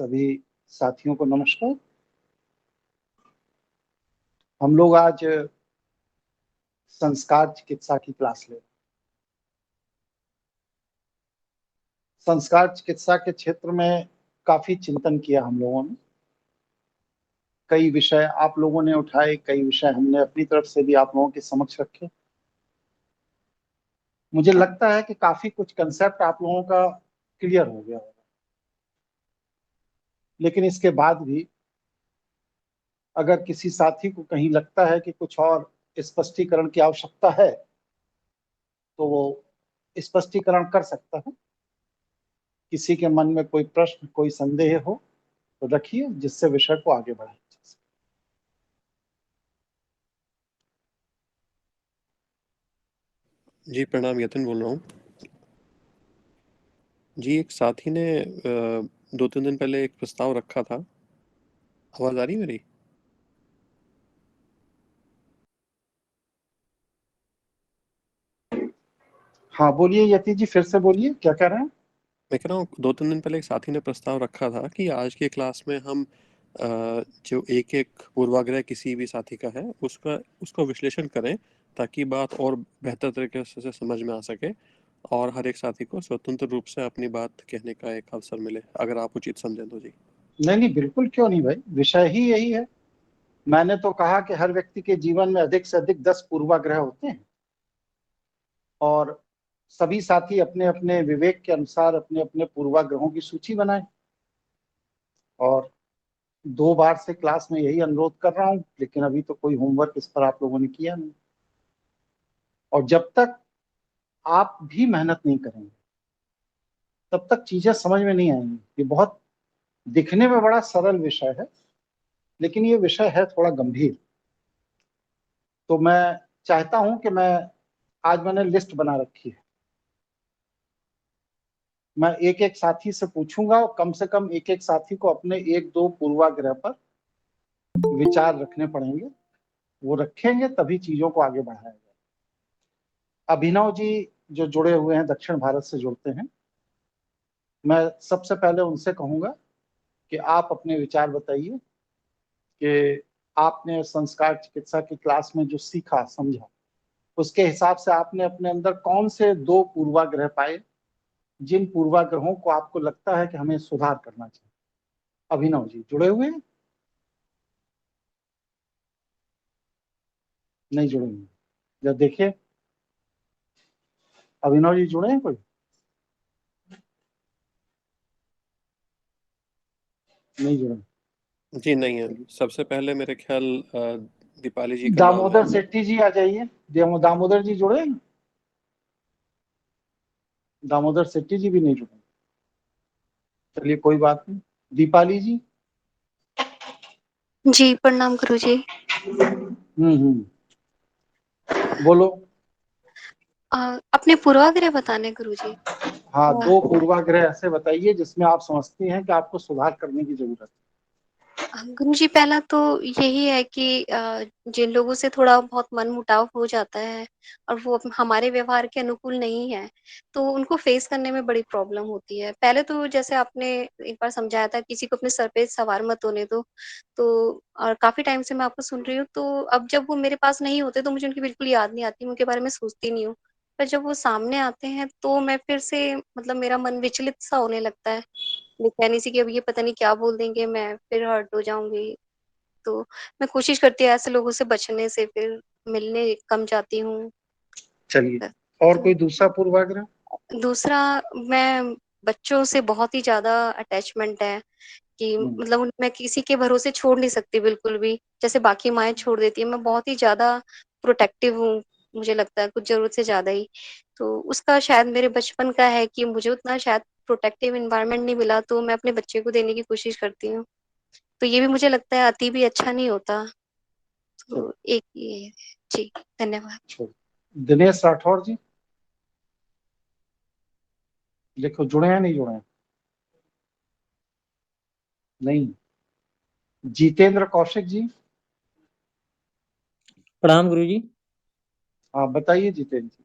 सभी साथियों को नमस्कार। हम लोग आज संस्कार चिकित्सा की क्लास ले रहे हैं। संस्कार चिकित्सा के क्षेत्र में काफी चिंतन किया हम लोगों ने। कई विषय आप लोगों ने उठाए, कई विषय हमने अपनी तरफ से भी आप लोगों के समक्ष रखे। मुझे लगता है कि काफी कुछ कंसेप्ट आप लोगों का क्लियर हो गया होगा, लेकिन इसके बाद भी अगर किसी साथी को कहीं लगता है कि कुछ और स्पष्टीकरण की आवश्यकता है तो वो स्पष्टीकरण कर सकता है। किसी के मन में कोई प्रश्न, कोई संदेह हो तो रखिए, जिससे विषय को आगे बढ़ाया जा सके। जी प्रणाम, यतिन बोल रहा हूँ। जी एक साथी ने 2-3 दिन पहले एक प्रस्ताव रखा था। आवाज़ आ रही है मेरी? हाँ बोलिए यति जी, फिर से बोलिए, क्या कह रहे हैं? मैं कह रहा हूँ 2-3 दिन पहले एक साथी ने प्रस्ताव रखा था कि आज की क्लास में हम जो एक-एक पूर्वाग्रह किसी भी साथी का है उसका विश्लेषण करें, ताकि बात और बेहतर तरीके से समझ में आ सके और हर एक साथी को स्वतंत्र रूप से अपनी बात कहने का एक अवसर मिले, अगर आप उचित समझें तो। जी नहीं नहीं, बिल्कुल क्यों नहीं भाई, विषय ही यही है। मैंने तो कहा कि हर व्यक्ति के जीवन में अधिक से अधिक 10 पूर्वाग्रह होते हैं और सभी साथी अपने अपने विवेक के अनुसार अपने अपने पूर्वाग्रहों की सूची बनाएं। और 2 बार से क्लास में यही अनुरोध कर रहा हूं, लेकिन अभी तो कोई होमवर्क इस पर आप लोगों ने किया नहीं। और जब तक आप भी मेहनत नहीं करेंगे तब तक चीजें समझ में नहीं आएंगी। ये बहुत दिखने में बड़ा सरल विषय है, लेकिन ये विषय है थोड़ा गंभीर। तो मैं चाहता हूं कि आज मैंने लिस्ट बना रखी है। मैं एक एक साथी से पूछूंगा और कम से कम एक एक साथी को अपने 1-2 पूर्वाग्रह पर विचार रखने पड़ेंगे। वो रखेंगे तभी चीजों को आगे बढ़ाया जाए। अभिनव जी जो जुड़े हुए हैं, दक्षिण भारत से जुड़ते हैं, मैं सबसे पहले उनसे कहूंगा कि आप अपने विचार बताइए कि आपने संस्कार चिकित्सा की क्लास में जो सीखा समझा, उसके हिसाब से आपने अपने अंदर कौन से 2 पूर्वाग्रह पाए, जिन पूर्वाग्रहों को आपको लगता है कि हमें सुधार करना चाहिए। अभिनव जी जुड़े हुए हैं? नहीं जुड़े हुए? जब देखिए, अभिनव जी जुड़े हैं कोई? नहीं जुड़े। जी नहीं है। सबसे पहले मेरे ख्याल दीपाली जी का नाम है। दामोदर सेट्टी जी आ जाइए। दामोदर जी जुड़े हैं? दामोदर सेट्टी जी भी नहीं जुड़े। चलिए कोई बात नहीं। दीपाली जी? जी प्रणाम गुरुजी। बोलो। अपने पूर्वाग्रह बताने गुरुजी। हाँ, 2 पूर्वाग्रह ऐसे बताइए जिसमें आप समझती हैं कि आपको सुधार करने की जरूरत है। गुरुजी पहला तो यही है कि जिन लोगों से थोड़ा बहुत मनमुटाव हो जाता है और वो हमारे व्यवहार के अनुकूल नहीं है, तो उनको फेस करने में बड़ी प्रॉब्लम होती है। पहले तो जैसे आपने एक बार समझाया था, किसी को अपने सर पे सवार मत होने दो। तो और काफी टाइम से मैं आपको सुन रही हूँ, तो अब जब वो मेरे पास नहीं होते तो मुझे उनकी बिल्कुल याद नहीं आती, उनके बारे में सोचती नहीं हूँ। पर जब वो सामने आते हैं तो मैं फिर से मतलब मेरा मन विचलित सा होने लगता है। मैं कहनी सी कि अब ये पता नहीं क्या बोल देंगे, मैं फिर हर्ट हो जाऊँगी। तो मैं कोशिश करती हूँ ऐसे लोगों से बचने से, फिर मिलने कम जाती हूँ। चलिए, और तो कोई दूसरा पूर्वाग्रह? दूसरा, मैं बच्चों से बहुत ही ज़्यादा अटैचमेंट है कि मतलब मैं किसी के भरोसे छोड़ नहीं सकती बिल्कुल भी। जैसे बाकी माएँ छोड़ देती हैं, मैं बहुत ही ज़्यादा प्रोटेक्टिव हूँ, मुझे लगता है कुछ ज़रूरत से ज़्यादा ही। तो उसका शायद मेरे बचपन का है कि मुझे उतना शायद प्रोटेक्टिव एनवायरनमेंट नहीं मिला, तो मैं अपने बच्चे को देने की कोशिश करती हूँ। तो ये भी मुझे लगता है अति भी अच्छा नहीं होता। तो एक ये है। जी, धन्यवाद। छोड़। दिनेश राठौर जी, देखो जुड़े हैं नहीं जुड़े हैं? नहीं। जितेंद्र कौशिक जी? प्रणाम गुरुजी। हाँ बताइए जितेंद्र जी।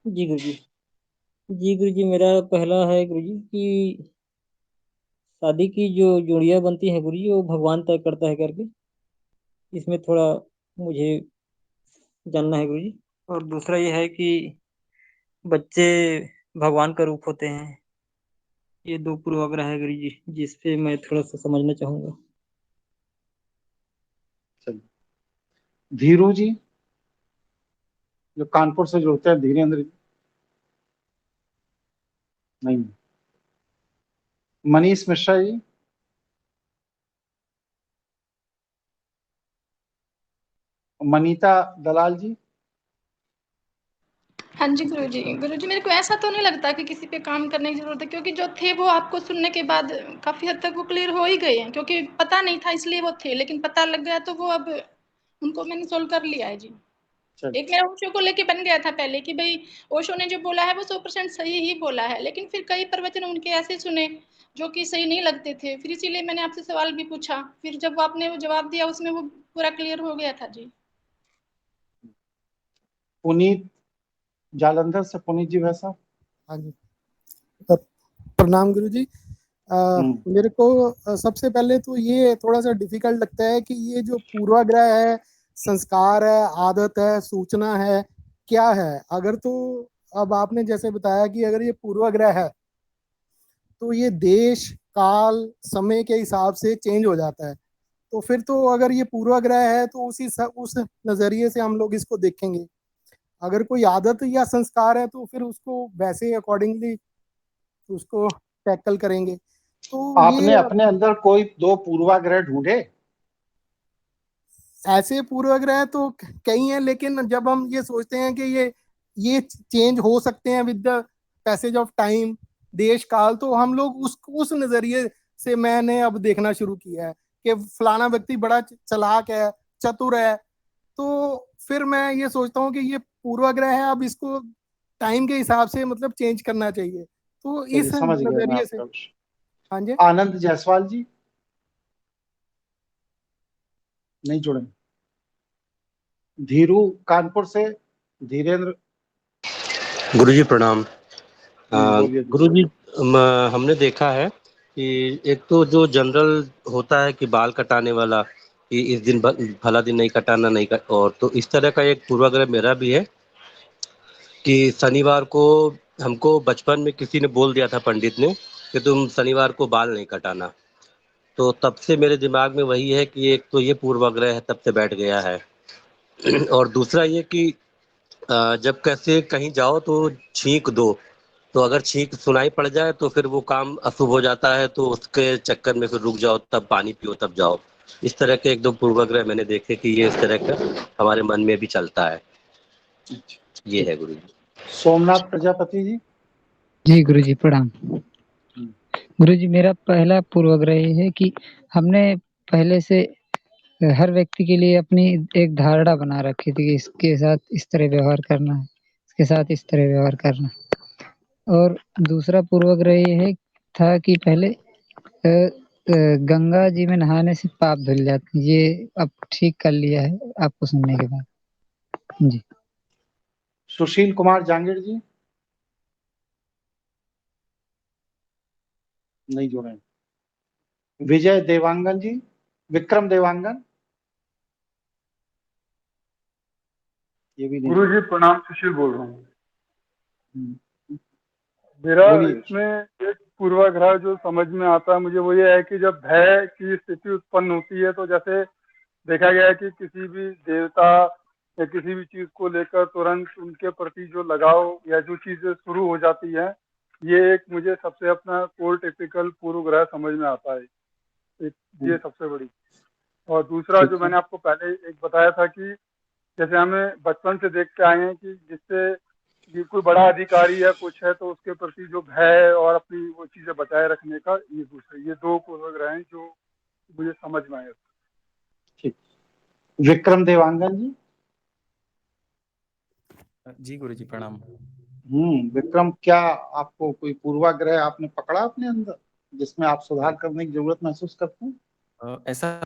जी गुरुजी। जी गुरुजी, मेरा पहला है गुरुजी कि शादी की जो जोड़ियां बनती है गुरु जी वो भगवान तय करता है करके, इसमें थोड़ा मुझे जानना है गुरु जी। और दूसरा ये है कि बच्चे भगवान का रूप होते हैं। ये दो पूर्वाग्रह है गुरु जी, जिसपे मैं थोड़ा सा समझना चाहूंगा। चलिए धीरू जी जो कानपुर से जुड़ते हैं, धीरेन्द्र जी नहीं, मनीष मिश्रा जी, मनीता दलाल जी। हाँ जी गुरुजी मेरे को ऐसा तो नहीं लगता कि किसी पे काम करने की ज़रूरत है, क्योंकि जो थे वो आपको सुनने के बाद काफ़ी हद तक वो क्लियर हो ही गए हैं, क्योंकि पता नहीं था इसलिए वो थे, लेकिन पता लग गया तो वो अब उनको मैंने सोल्व कर लिया है जी। एक मेरा ओशो को लेके बन गया था पहले कि भाई ओशो ने जो बोला है वो 100% सही ही बोला है, लेकिन फिर कई प्रवचन उनके ऐसे सुने जो कि सही नहीं लगते थे, फिर इसीलिए मैंने आपसे सवाल भी पूछा, फिर जब आपने वो जवाब दिया उसमें वो पूरा क्लियर हो गया था जी। पुनीत जालंधर से, पुनीत जी वैसा। हाँ जी, प्रणाम गुरु जी। मेरे को सबसे पहले तो ये थोड़ा सा डिफिकल्ट लगता है कि ये जो पूर्वाग्रह है, संस्कार है, आदत है, सूचना है, क्या है? अगर तो अब आपने जैसे बताया कि अगर ये पूर्वाग्रह है तो ये देश काल समय के हिसाब से चेंज हो जाता है, तो फिर तो अगर ये पूर्वाग्रह है तो उस नजरिए से हम लोग इसको देखेंगे। अगर कोई आदत या संस्कार है तो फिर उसको वैसे अकॉर्डिंगली उसको टैकल करेंगे। तो आपने ये अपने अंदर कोई दो पूर्वाग्रह ढूंढे? ऐसे पूर्वाग्रह तो कई हैं, लेकिन जब हम ये सोचते हैं कि ये चेंज हो सकते हैं with the passage of time, देश काल, तो हम लोग उस नजरिए से मैंने अब देखना शुरू किया है कि फलाना व्यक्ति बड़ा चालाक है, चतुर है, तो फिर मैं ये सोचता हूँ कि ये पूर्वाग्रह है, अब इसको टाइम के हिसाब से मतलब चेंज करना चाहिए, तो चलिए इस समझ गया मैं नजरिए से। आपका विषय। हाँ जी। आनंद जायसवाल जी नहीं जुड़े। धीरू कानपुर से, धीरेन्द्र। गुरुजी प्रणाम। बोलिए जी। गुरुजी, हमने देखा है कि एक तो जो जनरल होता है कि बाल कटाने वाला, कि इस दिन फला दिन नहीं कटाना, नहीं और तो इस तरह का एक पूर्वाग्रह मेरा भी है कि शनिवार को हमको बचपन में किसी ने बोल दिया था, पंडित ने, कि तुम शनिवार को बाल नहीं कटाना। तो तब से मेरे दिमाग में वही है कि एक तो ये पूर्वाग्रह है, तब से बैठ गया है। और दूसरा ये कि जब कैसे कहीं जाओ तो छींक दो, तो अगर छींक सुनाई पड़ जाए तो फिर वो काम अशुभ हो जाता है, तो उसके चक्कर में फिर रुक जाओ, तब पानी पियो तब जाओ। इस तरह के एक दो पूर्वाग्रह मैंने देखे कि ये इस तरह का हमारे मन में भी चलता है। ये है गुरु जी। सोमनाथ प्रजापति जी। जी गुरु जी प्रणाम। गुरु जी मेरा पहला पूर्वाग्रह ये है कि हमने पहले से हर व्यक्ति के लिए अपनी एक धारणा बना रखी थी कि इसके साथ इस तरह व्यवहार करना है, इसके साथ इस तरह व्यवहार करना। और दूसरा पूर्वाग्रह ये है था कि पहले गंगा जी में नहाने से पाप धुल जाते, ये अब ठीक कर लिया है आपको सुनने के बाद जी। सुशील कुमार जांगिड़ जी नहीं जुड़े। विजय देवांगन जी, विक्रम देवांगन, ये भी नहीं। गुरु जी प्रणाम, सुशील बोल रहा हूँ। जुड़े। मेरा बोलिए। इसमें एक पूर्वाग्रह जो समझ में आता है मुझे वो ये है कि जब भय की स्थिति उत्पन्न होती है, तो जैसे देखा गया है कि किसी भी देवता या किसी भी चीज को लेकर तुरंत उनके प्रति जो लगाव या जो चीजें शुरू हो जाती है, ये एक मुझे सबसे अपना कोर टिपिकल पूर्वाग्रह समझ में आता है। ये सबसे बड़ी। और दूसरा जो मैंने आपको पहले एक बताया था कि जैसे हमें बचपन से देखते आए हैं कि जिससे ये कोई बड़ा अधिकारी या कुछ है तो उसके प्रति जो भय और अपनी वो चीजें बचाए रखने का, ये दूसरे, ये दो पूर्वाग्रह हैं जो मुझे समझ में आए। ठीक। विक्रम देवांगन जी। जी गुरु जी प्रणाम। विक्रम, क्या आपको कोई पूर्वाग्रह आपने पकड़ा अपने अंदर जिसमें आप सुधार करने की जरूरत महसूस करते हैं? ऐसा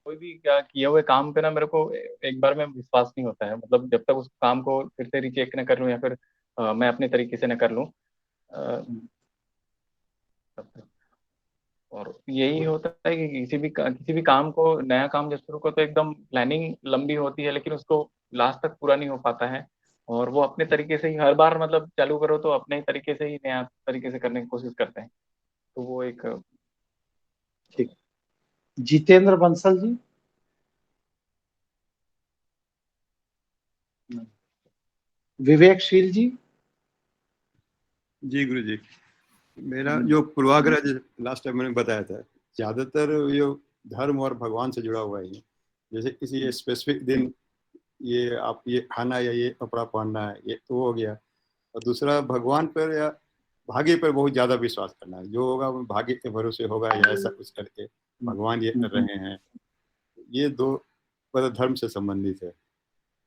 कोई भी क्या किए हुए काम पे ना मेरे को एक बार में विश्वास नहीं होता है, मतलब जब तक उस काम को फिर से रीचेक न कर लूं या फिर मैं अपने तरीके से न कर लूं। तब तक। और यही होता है कि किसी भी काम को, नया काम जब शुरू करते तो एकदम प्लानिंग लंबी होती है, लेकिन उसको लास्ट तक पूरा नहीं हो पाता है। और वो अपने तरीके से ही हर बार मतलब चालू करो तो अपने तरीके से ही नया तरीके से करने की कोशिश करते हैं। तो वो एक ठीक। जितेंद्र बंसल जी। विवेकशील जी। जी गुरु जी, मेरा जो पूर्वाग्रह लास्ट टाइम मैंने बताया था, ज्यादातर ये धर्म और भगवान से जुड़ा हुआ है। जैसे किसी स्पेसिफिक दिन ये आप ये खाना या ये कपड़ा पहनना है, ये तो हो गया। और दूसरा भगवान पर या भाग्य पर बहुत ज्यादा विश्वास करना है, जो होगा वो भाग्य के भरोसे होगा या ऐसा कुछ करके भगवान ये कर रहे हैं। ये दो मतलब धर्म से संबंधित है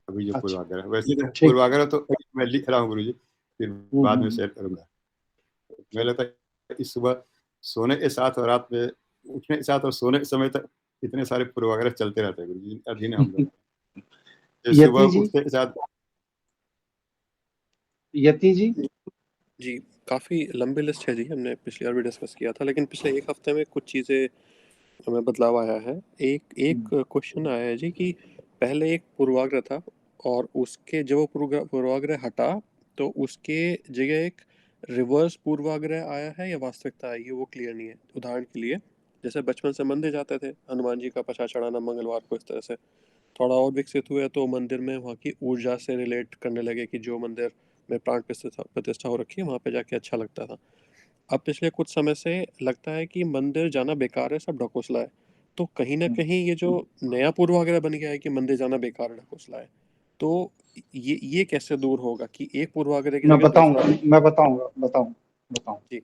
अभी जो पूर्वाग्रह। वैसे तो पूर्वाग्रह तो मैं लिख रहा हूँ गुरु जी, फिर बाद में शेयर करूंगा। मुझे लगता है कि सुबह सोने के साथ और रात में उठने के साथ और सोने के समय तक इतने सारे पूर्वाग्रह चलते रहते हैं गुरु जी, अधीन हम लोग। सुबह उठने के साथ। यति जी। जी, काफ़ी लंबी लिस्ट है जी, हमने पिछली बार भी डिस्कस किया था, लेकिन पिछले एक हफ्ते में कुछ चीज़ें हमें बदलाव आया है। एक क्वेश्चन आया है जी कि पहले एक पूर्वाग्रह था और उसके जब वो पूर्वाग्रह हटा तो उसके जगह एक रिवर्स पूर्वाग्रह आया है या वास्तविकता आई है, वो क्लियर नहीं है। उदाहरण के लिए जैसे बचपन से मंदिर जाते थे, हनुमान जी का प्रसाद चढ़ाना मंगलवार को, इस तरह से थोड़ा और विकसित हुए तो मंदिर में वहाँ की ऊर्जा से रिलेट करने लगे कि जो मंदिर में प्राण प्रतिष्ठा हो रखी है वहाँ पे जाके अच्छा लगता था। अब पिछले कुछ समय से लगता है कि मंदिर जाना बेकार है, सब ढकोसला है। तो कहीं ना कहीं ये जो नया पूर्वाग्रह बन गया है कि मंदिर जाना बेकार है, ढकोसला है, तो ये कैसे दूर होगा कि एक पूर्वाग्रह की मैं जगह बताऊंगा दूसरा? मैं बताऊं। जी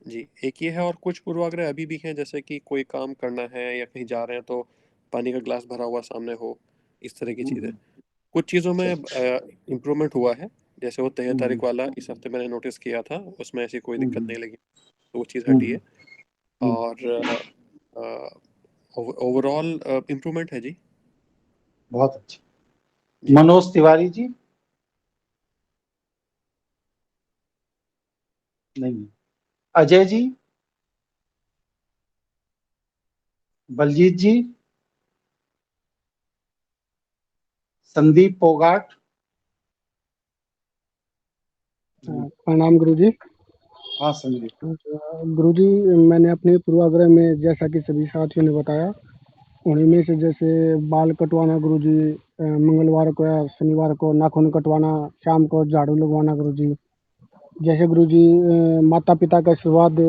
जी, एक ये है और कुछ पूर्वाग्रह अभी भी हैं, जैसे कि कोई काम करना है या कहीं जा रहे हैं तो पानी का ग्लास भरा हुआ सामने हो, इस तरह की चीज़ें। कुछ चीज़ों में इम्प्रूवमेंट हुआ है, जैसे वो 13 तारीख वाला इस हफ्ते मैंने नोटिस किया था, उसमें ऐसी कोई दिक्कत नहीं लगी, तो वो चीज़ हटी है। और ओवरऑल इम्प्रूवमेंट है जी। बहुत अच्छा। मनोज तिवारी जी। नहीं। अजय जी। बलजीत जी। संदीप पोगाट। प्रणाम गुरु जी। हाँ संदीप। गुरु जी, मैंने अपने पूर्वाग्रह में जैसा कि सभी साथियों ने बताया, उन्हीं में से जैसे बाल कटवाना गुरु जी, मंगलवार को या शनिवार को नाखून कटवाना, शाम को झाड़ू लगवाना गुरु जी। जैसे गुरु जी माता पिता का आशीर्वाद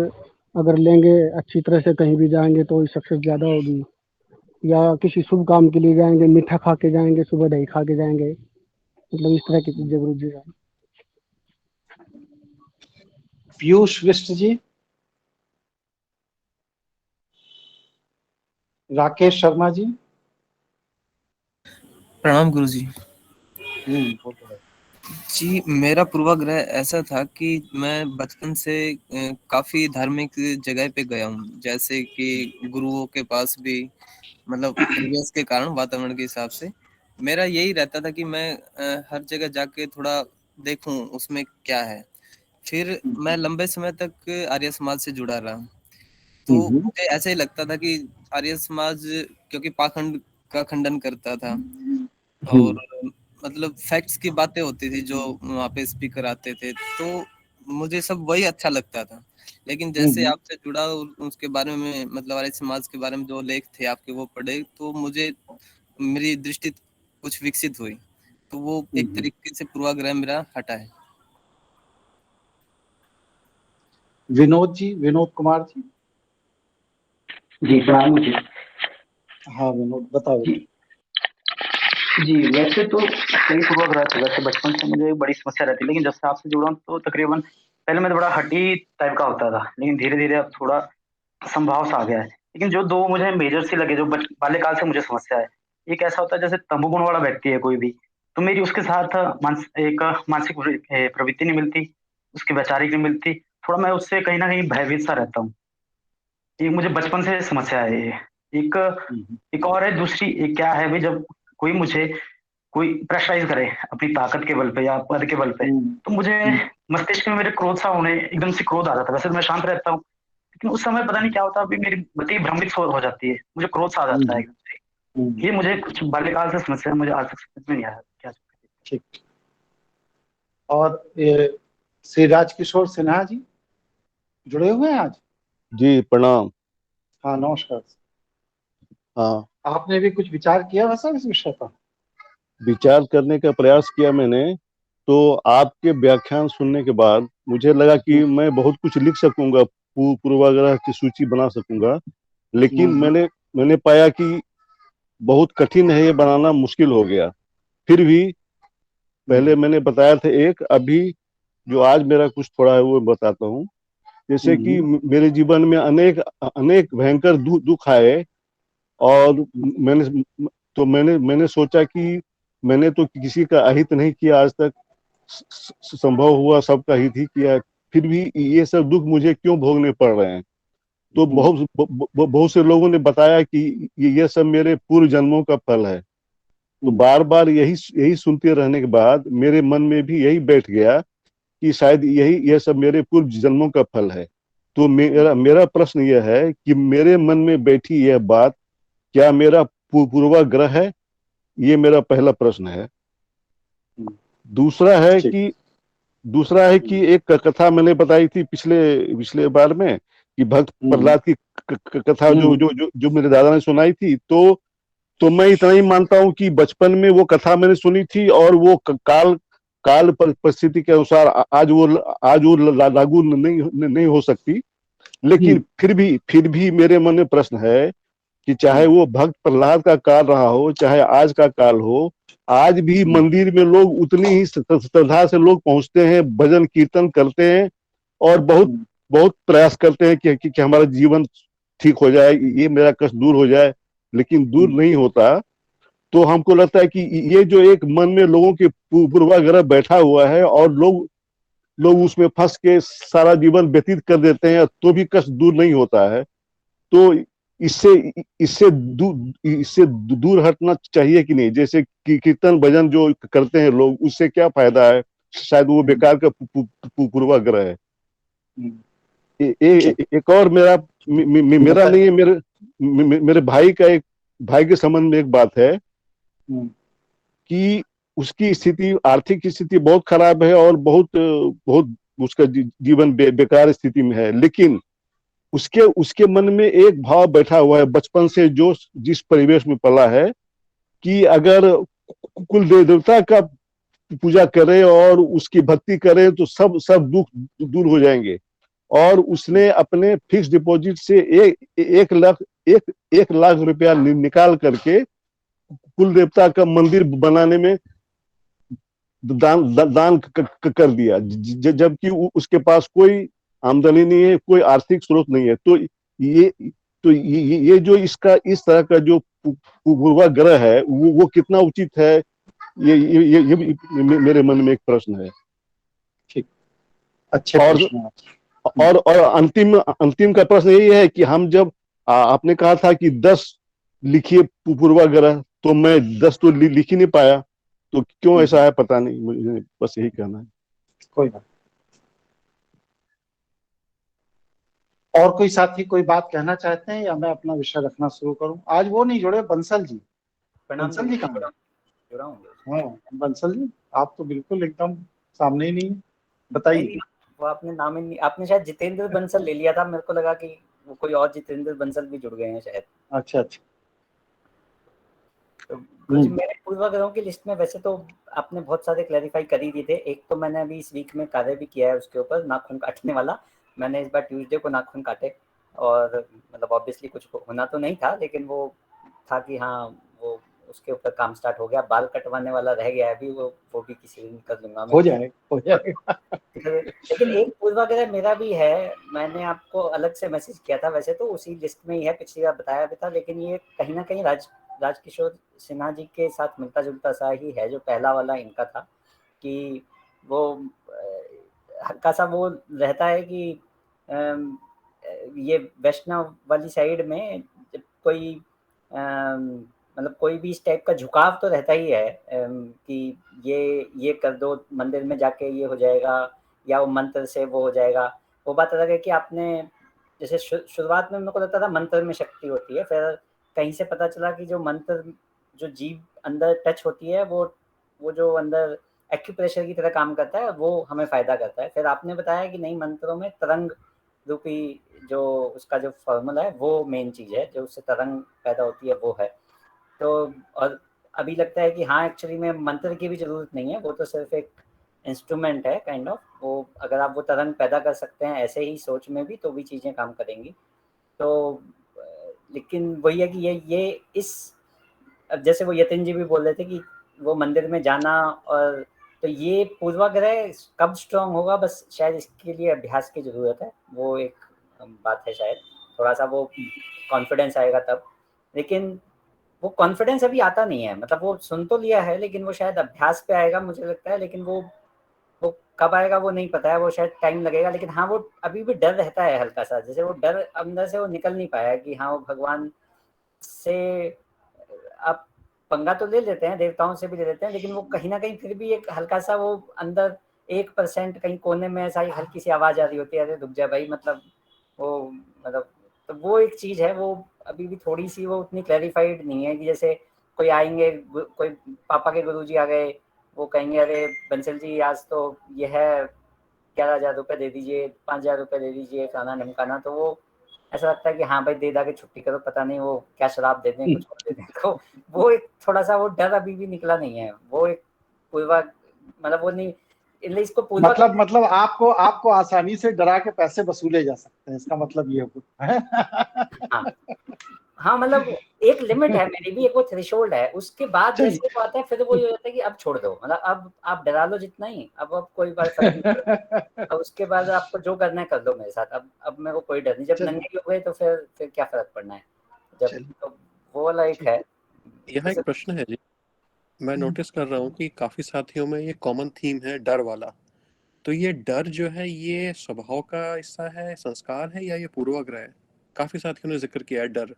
अगर लेंगे, अच्छी तरह से कहीं भी जाएंगे तो सक्सेस ज़्यादा होगी। या किसी शुभ काम के लिए जाएंगे, मीठा खा के जाएंगे, सुबह दही खा के जाएंगे, मतलब इस तरह की चीजें गुरु जी। पीयूष विष्ट जी। राकेश शर्मा जी। प्रणाम गुरु जी। जी, मेरा पूर्वाग्रह ऐसा था कि मैं बचपन से काफी धार्मिक जगह पे गया हूँ, जैसे कि गुरुओं के पास भी, मतलब परिवेश के कारण, वातावरण के हिसाब से मेरा यही रहता था कि मैं हर जगह जाके थोड़ा देखूं उसमें क्या है। फिर मैं लंबे समय तक आर्य समाज से जुड़ा रहा, तो मुझे ऐसा ही लगता था कि आर्य समाज क्योंकि पाखंड का खंडन करता था और मतलब फैक्ट्स की बातें होती थी जो वहाँ पे स्पीकर आते थे, तो मुझे सब वही अच्छा लगता था। लेकिन जैसे आपसे जुड़ा उसके बारे में, मतलब आर्य समाज के बारे में जो लेख थे आपके वो पढ़े, तो मुझे मेरी दृष्टि कुछ विकसित हुई, तो वो एक तरीके से पूर्वाग्रह मेरा हटा है। विनोद जी, विनोद कुमार जी। जी प्रणाम जी। हाँ विनोद बताओ। जी वैसे तो सही पूर्वाग्रह था, वैसे बचपन से मुझे बड़ी समस्या रहती, लेकिन जब से आपसे जुड़ा हूं तो तकरीबन पहले मैं बड़ा हटी टाइप का होता था, लेकिन धीरे धीरे अब थोड़ा संभाव सा आ गया है। लेकिन जो दो मुझे मेजर से लगे, जो बाल्यकाल से मुझे समस्या है, एक ऐसा होता है जैसे तमोगुण वाला व्यक्ति है कोई भी, तो मेरी उसके साथ एक मानसिक प्रवृत्ति नहीं मिलती, उसकी वैचारिक नहीं मिलती, थोड़ा मैं उससे कहीं ना कहीं भयभीत सा रहता हूँ। ये मुझे बचपन से समस्या है ये। एक और है दूसरी, एक क्या है भाई, जब कोई मुझे कोई प्रेशराइज करे अपनी ताकत के बल पे या पद के बल पे, तो मुझे मस्तिष्क में मेरे क्रोध सा होने, एकदम से क्रोध आ जाता है। वैसे तो मैं शांत रहता हूँ, लेकिन उस समय पता नहीं क्या होता है, अभी मेरी गति भ्रमित हो जाती है, मुझे क्रोध सा आ जाता है एकदम से। ये मुझे कुछ बाल्यकाल से समस्या है, मुझे आज तक समझ में नहीं आया क्या। ठीक। और ये श्री राजकिशोर सिन्हा जी जुड़े हुए हैं आज? जी प्रणाम। हाँ नमस्कार। हाँ, आपने भी कुछ विचार किया वैसा इस विषय पर? विचार करने का प्रयास किया मैंने, तो आपके व्याख्यान सुनने के बाद मुझे लगा कि मैं बहुत कुछ लिख सकूंगा, पूर्वाग्रह की सूची बना सकूंगा, लेकिन मैंने पाया कि बहुत कठिन है, ये बनाना मुश्किल हो गया। फिर भी पहले मैंने बताया था एक, अभी जो आज मेरा कुछ थोड़ा है वो बताता हूँ। जैसे कि मेरे जीवन में अनेक अनेक भयंकर दुख आए, और मैंने सोचा कि मैंने तो किसी का अहित नहीं किया आज तक, संभव हुआ सबका हित ही किया, फिर भी ये सब दुख मुझे क्यों भोगने पड़ रहे हैं। तो बहुत से लोगों ने बताया कि ये सब मेरे पूर्व जन्मों का फल है। तो बार बार यही सुनते रहने के बाद मेरे मन में भी यही बैठ गया कि शायद ये सब मेरे पूर्व जन्मों का फल है। तो मेरा प्रश्न यह है कि मेरे मन में बैठी यह बात क्या मेरा पूर्वाग्रह है? ये मेरा पहला प्रश्न है। दूसरा है कि एक कथा मैंने बताई थी पिछले बार में, कि भक्त प्रहलाद की कथा जो मेरे दादा ने सुनाई थी। तो मैं इतना ही मानता हूँ कि बचपन में वो कथा मैंने सुनी थी, और वो काल परिस्थिति के अनुसार आज वो लागू नहीं हो सकती। लेकिन फिर भी मेरे मन में प्रश्न है कि चाहे वो भक्त प्रहलाद का काल रहा हो, चाहे आज का काल हो, आज भी मंदिर में लोग उतनी ही श्रद्धा से लोग पहुंचते हैं, भजन कीर्तन करते हैं, और बहुत प्रयास करते हैं कि हमारा जीवन ठीक हो जाए, ये मेरा कष्ट दूर हो जाए, लेकिन दूर नहीं होता। तो हमको लगता है कि ये जो एक मन में लोगों के पूर्वाग्रह बैठा हुआ है, और लोग उसमें फंस के सारा जीवन व्यतीत कर देते हैं, तो भी कष्ट दूर नहीं होता है। तो इससे दूर हटना चाहिए कि नहीं? जैसे कि कीर्तन भजन जो करते हैं लोग, उससे क्या फायदा है? शायद वो बेकार का पूर्वाग्रह है। एक और मेरा नहीं है, मेरे भाई के संबंध में एक बात है कि उसकी स्थिति, आर्थिक स्थिति बहुत खराब है, और बहुत उसका जीवन बेकार स्थिति में है। लेकिन उसके मन में एक भाव बैठा हुआ है बचपन से, जो जिस परिवेश में पला है, कि अगर कुल देवता का पूजा करे और उसकी भक्ति करे तो सब दुख दूर हो जाएंगे। और उसने अपने फिक्स डिपॉजिट से एक लाख रुपया निकाल करके कुल देवता का मंदिर बनाने में दान कर दिया, जबकि उसके पास कोई आमदनी नहीं है, कोई आर्थिक स्रोत नहीं है। ये जो इसका इस तरह का जो पूर्वाग्रह है, वो कितना उचित है? ये मेरे मन में एक प्रश्न है। ठीक, अच्छे और अंतिम का प्रश्न यही है कि हम जब आपने कहा था कि 10 लिखिए पूर्वाग्रह, तो मैं 10 तो लिख ही नहीं पाया, तो क्यों ऐसा है पता नहीं, मुझे बस यही कहना है। कोई बात। और कोई साथी कोई बात कहना चाहते हैं, या मैं अपना विषय रखना शुरू करूं? आज वो नहीं जुड़े, बंसल जी। बंसल जी कहाँ? हाँ बंसल जी, आप तो बिल्कुल एकदम सामने ही नहीं, बताइए। वो आपने नाम ही नहीं, आपने शायद जितेंद्र बंसल ले लिया था, मेरे को लगा कि वो कोई और जितेंद्र बंसल भी जुड़ गए हैं शायद। अच्छा। तो कुछ मेरे पूर्वाग्रहों की लिस्ट में वैसे तो आपने बहुत सारे क्लैरिफाई कर ही दिए थे। एक तो मैंने अभी इस वीक में कार्य भी किया है उसके ऊपर, नाखून काटने वाला। मैंने इस बार ट्यूसडे को नाखून काटे, और मतलब ऑब्वियसली कुछ होना तो नहीं था, लेकिन वो था कि हाँ वो उसके ऊपर काम स्टार्ट हो गया। बाल कटवाने वाला रह गया अभी, वो भी किसी दिन कर लूंगा मैं। हो जाएगा। लेकिन एक पूर्वाग्रह मेरा भी है, मैंने आपको अलग से मैसेज किया था, वैसे तो उसी लिस्ट में ही है, पिछली बार बताया भी था, लेकिन ये कहीं ना कहीं राजकिशोर सिन्हा जी के साथ मिलता जुलता सा ही है। जो पहला वाला इनका था कि वो हल्का सा वो रहता है कि ये वैष्णव वाली साइड में जब कोई मतलब कोई भी इस टाइप का झुकाव तो रहता ही है कि ये कर दो, मंदिर में जाके ये हो जाएगा, या वो मंत्र से वो हो जाएगा। वो बात अलग है कि आपने जैसे शुरुआत में मेरे को लगता था मंत्र में शक्ति होती है, फिर कहीं से पता चला कि जो मंत्र जो जीभ अंदर टच होती है वो जो अंदर एक्यूप्रेशर की तरह काम करता है, वो हमें फायदा करता है। फिर आपने बताया कि नहीं, मंत्रों में तरंग रूपी जो उसका जो फॉर्मूला है वो मेन चीज है, जो उससे तरंग पैदा होती है वो है। तो और अभी लगता है कि हाँ, एक्चुअली में मंत्र की भी जरूरत नहीं है, वो तो सिर्फ एक इंस्ट्रूमेंट है काइंड ऑफ। वो अगर आप वो तरंग पैदा कर सकते हैं ऐसे ही सोच में भी, तो भी चीजें काम करेंगी। तो लेकिन वही है कि ये इस, अब जैसे वो यतिन जी भी बोल रहे थे कि वो मंदिर में जाना, और तो ये पूर्वाग्रह कब स्ट्रांग होगा, बस शायद इसके लिए अभ्यास की जरूरत है। वो एक बात है, शायद थोड़ा सा वो कॉन्फिडेंस आएगा तब। लेकिन वो कॉन्फिडेंस अभी आता नहीं है, मतलब वो सुन तो लिया है, लेकिन वो शायद अभ्यास पे आएगा मुझे लगता है। लेकिन वो कब आएगा वो नहीं पता है, वो शायद टाइम लगेगा। लेकिन हाँ, वो अभी भी डर रहता है हल्का सा, जैसे वो डर अंदर से वो निकल नहीं पाया कि हाँ, वो भगवान से आप पंगा तो ले लेते हैं, देवताओं से भी ले लेते हैं, लेकिन वो कहीं ना कहीं फिर भी एक हल्का सा वो अंदर 1% कहीं कोने में ऐसा हल्की सी आवाज आ रही होती है, अरे रुक जा भाई, मतलब वो मतलब, तो वो एक चीज है, वो अभी भी थोड़ी सी वो उतनी क्लैरिफाइड नहीं है कि जैसे कोई आएंगे, कोई पापा के गुरुजी आ गए, वो कहेंगे अरे बंसल जी आज तो ये है 11,000 रुपये दे दीजिए, 5,000 रुपये दे दीजिए, खाना ढमकाना, तो वो ऐसा लगता है कि हाँ भाई दे दा के छुट्टी करो, पता नहीं वो क्या शराब दे दें, कुछ और दे दें। तो वो एक थोड़ा सा वो डर अभी भी निकला नहीं है, वो एक पूर्वा, मतलब वो नहीं, इसको पूर्वा मतलब आपको आसानी से डरा के पैसे वसूले जा सकते हैं, इसका मतलब ये है। हाँ हाँ, मतलब एक लिमिट है मेरी भी, एक वो थ्रेशोल्ड है, उसके बाद जैसे वो आता है फिर वो ये होता है कि अब छोड़ दो, मतलब अब आप डरा लो जितना ही, अब कोई बात फर्क नहीं पड़ता। अब उसके बाद आपको जो करना है कर लो मेरे साथ, अब मेरे को कोई डर नहीं। जब नंगे हो गए तो फिर क्या फर्क पड़ना है, जब तो वो वाला एक है। यहाँ एक प्रश्न है जी, मैं नोटिस कर रहा हूँ कि काफी साथियों में ये कॉमन थीम है डर वाला। तो ये डर जो है ये स्वभाव का हिस्सा है, संस्कार है, या ये पूर्वाग्रह है? काफी साथियों ने जिक्र किया है डर।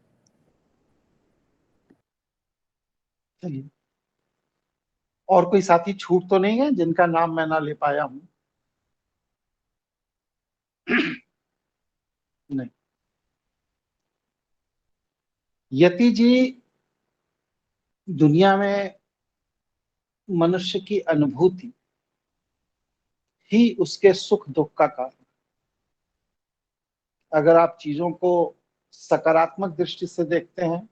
और कोई साथी छूट तो नहीं है जिनका नाम मैं ना ले पाया हूं? नहीं। यति जी दुनिया में मनुष्य की अनुभूति ही उसके सुख दुख का कारण। अगर आप चीजों को सकारात्मक दृष्टि से देखते हैं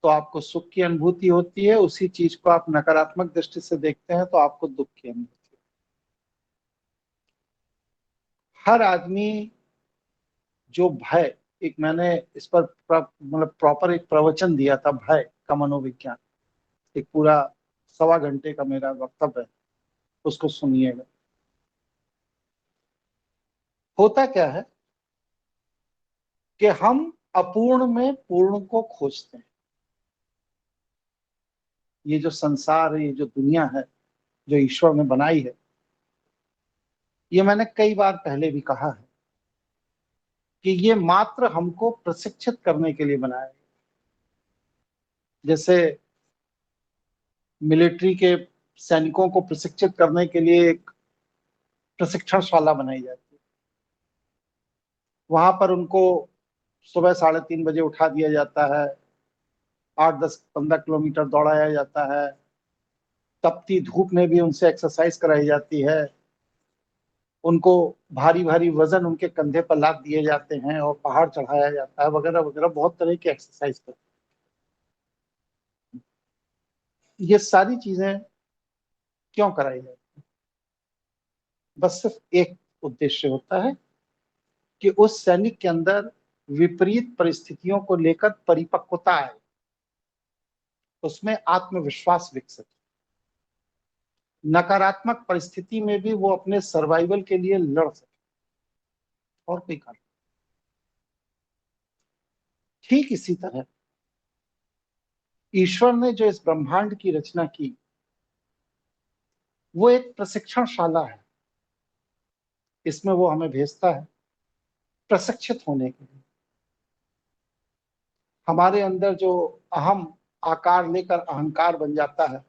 तो आपको सुख की अनुभूति होती है, उसी चीज को आप नकारात्मक दृष्टि से देखते हैं तो आपको दुख की अनुभूति। हर आदमी जो भय, एक मैंने इस पर मतलब प्रॉपर एक प्रवचन दिया था, भय का मनोविज्ञान, एक पूरा 1.25 घंटे का मेरा वक्तव्य है, उसको सुनिएगा। होता क्या है कि हम अपूर्ण में पूर्ण को खोजते हैं। ये जो संसार है, ये जो दुनिया है जो ईश्वर ने बनाई है, ये मैंने कई बार पहले भी कहा है कि ये मात्र हमको प्रशिक्षित करने के लिए बनाया है। जैसे मिलिट्री के सैनिकों को प्रशिक्षित करने के लिए एक प्रशिक्षणशाला बनाई जाती है, वहां पर उनको सुबह 3:30 बजे उठा दिया जाता है, 8, 10, 15 किलोमीटर दौड़ाया जाता है, तपती धूप में भी उनसे एक्सरसाइज कराई जाती है, उनको भारी भारी वजन उनके कंधे पर लाद दिए जाते हैं और पहाड़ चढ़ाया जाता है, वगैरह वगैरह, बहुत तरह की एक्सरसाइज करते हैं। ये सारी चीजें क्यों कराई जाती है? बस सिर्फ एक उद्देश्य होता है कि उस सैनिक के अंदर विपरीत परिस्थितियों को लेकर परिपक्वता आए, उसमें आत्मविश्वास विकसित, नकारात्मक परिस्थिति में भी वो अपने सर्वाइवल के लिए लड़ सके, और कोई कारण। ठीक इसी तरह ईश्वर ने जो इस ब्रह्मांड की रचना की वो एक प्रशिक्षणशाला है। इसमें वो हमें भेजता है प्रशिक्षित होने के लिए। हमारे अंदर जो अहम आकार लेकर अहंकार बन जाता है,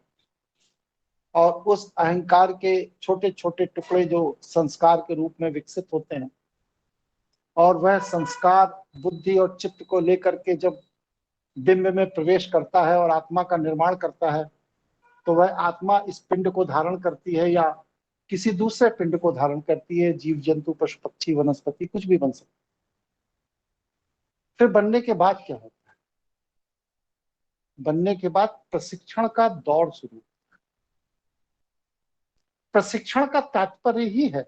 और उस अहंकार के छोटे छोटे टुकड़े जो संस्कार के रूप में विकसित होते हैं, और वह संस्कार बुद्धि और चित्त को लेकर के जब बिंब में प्रवेश करता है और आत्मा का निर्माण करता है, तो वह आत्मा इस पिंड को धारण करती है या किसी दूसरे पिंड को धारण करती है। जीव जंतु पशु पक्षी वनस्पति कुछ भी बन सकता है। फिर बनने के बाद क्या होता है? बनने के बाद प्रशिक्षण का दौर शुरू। प्रशिक्षण का तात्पर्य ही है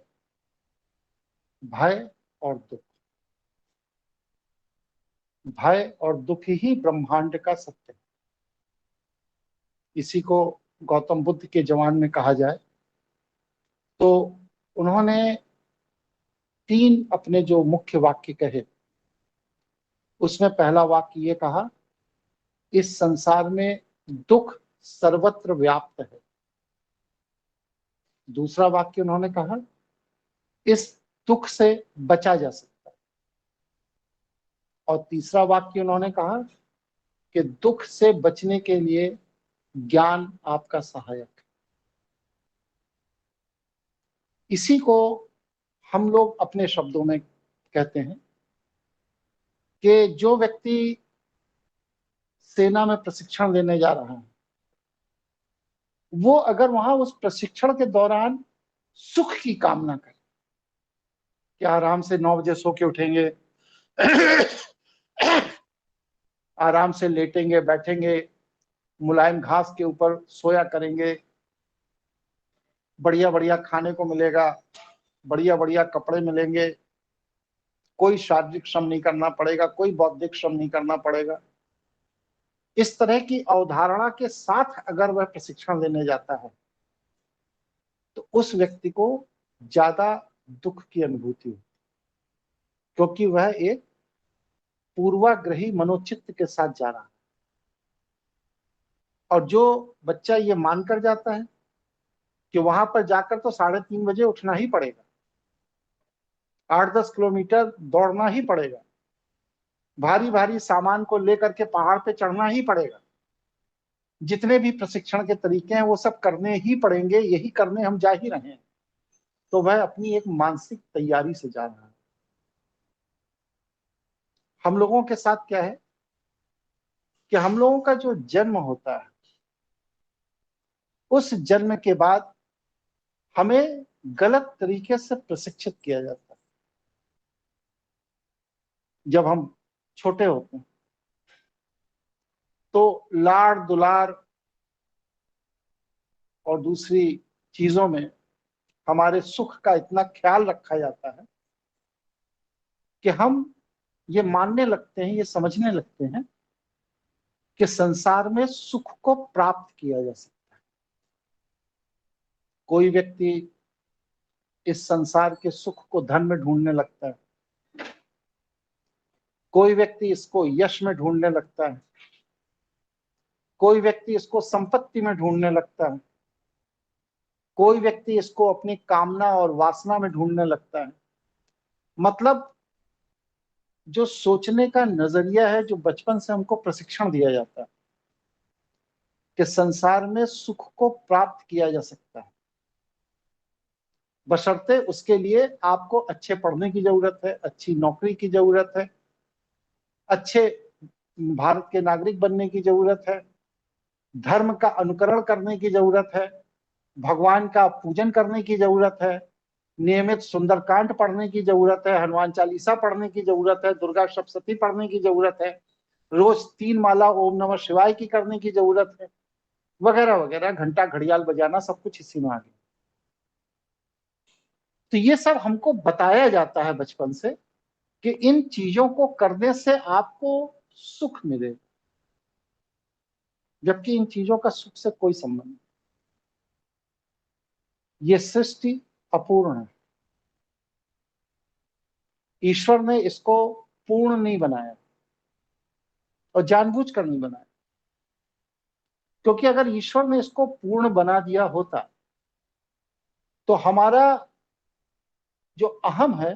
भय और दुख। भय और दुख ही ब्रह्मांड का सत्य है। इसी को गौतम बुद्ध के जमाने में कहा जाए तो उन्होंने 3 अपने जो मुख्य वाक्य कहे, उसमें पहला वाक्य ये कहा, इस संसार में दुख सर्वत्र व्याप्त है। दूसरा वाक्य उन्होंने कहा, इस दुख से बचा जा सकता है। और तीसरा वाक्य उन्होंने कहा कि दुख से बचने के लिए ज्ञान आपका सहायक है। इसी को हम लोग अपने शब्दों में कहते हैं कि जो व्यक्ति सेना में प्रशिक्षण लेने जा रहा है, वो अगर वहां उस प्रशिक्षण के दौरान सुख की कामना करे कि आराम से 9 बजे सो के उठेंगे, आराम से लेटेंगे बैठेंगे, मुलायम घास के ऊपर सोया करेंगे, बढ़िया बढ़िया खाने को मिलेगा, बढ़िया बढ़िया कपड़े मिलेंगे, कोई शारीरिक श्रम नहीं करना पड़ेगा, कोई बौद्धिक श्रम नहीं करना पड़ेगा, इस तरह की अवधारणा के साथ अगर वह प्रशिक्षण लेने जाता है तो उस व्यक्ति को ज्यादा दुख की अनुभूति होती, क्योंकि वह एक पूर्वाग्रही मनोचित्त के साथ जा रहा है। और जो बच्चा ये मानकर जाता है कि वहां पर जाकर तो 3:30 बजे उठना ही पड़ेगा, 8-10 किलोमीटर दौड़ना ही पड़ेगा, भारी भारी सामान को लेकर के पहाड़ पे चढ़ना ही पड़ेगा, जितने भी प्रशिक्षण के तरीके हैं वो सब करने ही पड़ेंगे, यही करने हम जा ही रहे हैं, तो वह अपनी एक मानसिक तैयारी से जा रहा है। हम लोगों के साथ क्या है कि हम लोगों का जो जन्म होता है, उस जन्म के बाद हमें गलत तरीके से प्रशिक्षित किया जाता है। जब हम छोटे होते हैं तो लाड़ दुलार और दूसरी चीजों में हमारे सुख का इतना ख्याल रखा जाता है कि हम ये मानने लगते हैं, ये समझने लगते हैं कि संसार में सुख को प्राप्त किया जा सकता है। कोई व्यक्ति इस संसार के सुख को धन में ढूंढने लगता है, कोई व्यक्ति इसको यश में ढूंढने लगता है, कोई व्यक्ति इसको संपत्ति में ढूंढने लगता है, कोई व्यक्ति इसको अपनी कामना और वासना में ढूंढने लगता है। मतलब जो सोचने का नजरिया है, जो बचपन से हमको प्रशिक्षण दिया जाता है कि संसार में सुख को प्राप्त किया जा सकता है, बशर्ते उसके लिए आपको अच्छे पढ़ने की जरूरत है, अच्छी नौकरी की जरूरत है, अच्छे भारत के नागरिक बनने की जरूरत है, धर्म का अनुकरण करने की जरूरत है, भगवान का पूजन करने की जरूरत है, नियमित सुंदरकांड पढ़ने की जरूरत है, हनुमान चालीसा पढ़ने की जरूरत है, दुर्गा सप्तशती पढ़ने की जरूरत है, रोज 3 माला ओम नमः शिवाय की करने की जरूरत है, वगैरह वगैरह, घंटा घड़ियाल बजाना, सब कुछ इसी में आ गया। तो ये सब हमको बताया जाता है बचपन से कि इन चीजों को करने से आपको सुख मिले, जबकि इन चीजों का सुख से कोई संबंध नहीं। ये सृष्टि अपूर्ण है, ईश्वर ने इसको पूर्ण नहीं बनाया और जानबूझकर नहीं बनाया, क्योंकि अगर ईश्वर ने इसको पूर्ण बना दिया होता तो हमारा जो अहम है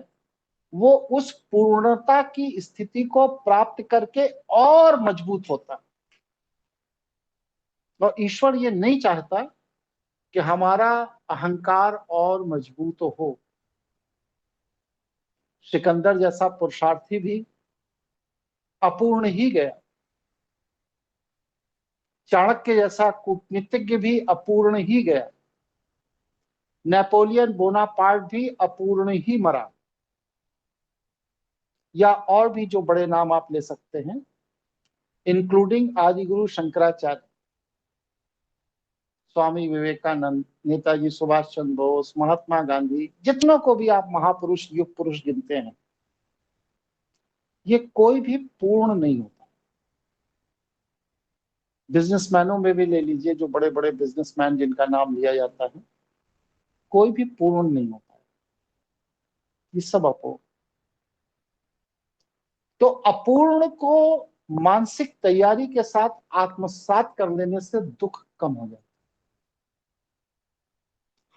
वो उस पूर्णता की स्थिति को प्राप्त करके और मजबूत होता। और ईश्वर ये नहीं चाहता कि हमारा अहंकार और मजबूत हो। सिकंदर जैसा पुरुषार्थी भी अपूर्ण ही गया, चाणक्य जैसा कूटनीतिज्ञ भी अपूर्ण ही गया, नेपोलियन बोनापार्ट भी अपूर्ण ही मरा, या और भी जो बड़े नाम आप ले सकते हैं, इंक्लूडिंग आदिगुरु शंकराचार्य, स्वामी विवेकानंद, नेताजी सुभाष चंद्र बोस, महात्मा गांधी, जितनों को भी आप महापुरुष युग पुरुष गिनते हैं, ये कोई भी पूर्ण नहीं होता। बिजनेसमैनों में भी ले लीजिए, जो बड़े बड़े बिजनेसमैन जिनका नाम लिया जाता है, कोई भी पूर्ण नहीं होता है, ये सब अपूर्ण। तो अपूर्ण को मानसिक तैयारी के साथ आत्मसात कर लेने से दुख कम हो जाता है।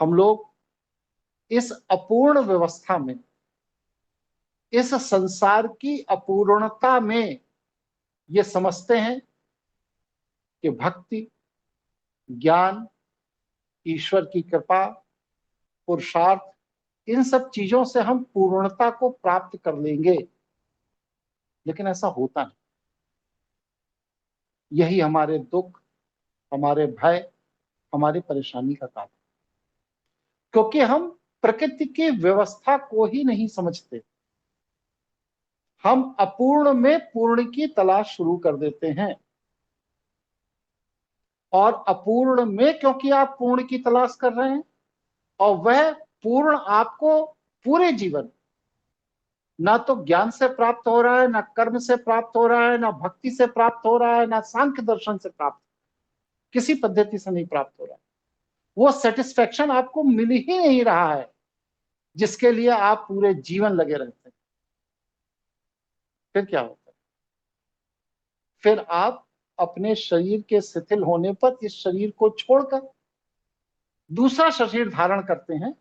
हम लोग इस अपूर्ण व्यवस्था में, इस संसार की अपूर्णता में ये समझते हैं कि भक्ति, ज्ञान, ईश्वर की कृपा, पुरुषार्थ, इन सब चीजों से हम पूर्णता को प्राप्त कर लेंगे, लेकिन ऐसा होता नहीं। यही हमारे दुख, हमारे भय, हमारी परेशानी का कारण, क्योंकि हम प्रकृति की व्यवस्था को ही नहीं समझते। हम अपूर्ण में पूर्ण की तलाश शुरू कर देते हैं, और अपूर्ण में क्योंकि आप पूर्ण की तलाश कर रहे हैं, और वह पूर्ण आपको पूरे जीवन ना तो ज्ञान से प्राप्त हो रहा है, ना कर्म से प्राप्त हो रहा है, ना भक्ति से प्राप्त हो रहा है, ना सांख्य दर्शन से प्राप्त, किसी पद्धति से नहीं प्राप्त हो रहा है। वो सेटिस्फेक्शन आपको मिल ही नहीं रहा है जिसके लिए आप पूरे जीवन लगे रहते हैं। फिर क्या होता है? फिर आप अपने शरीर के शिथिल होने पर इस शरीर को छोड़कर दूसरा शरीर धारण करते हैं,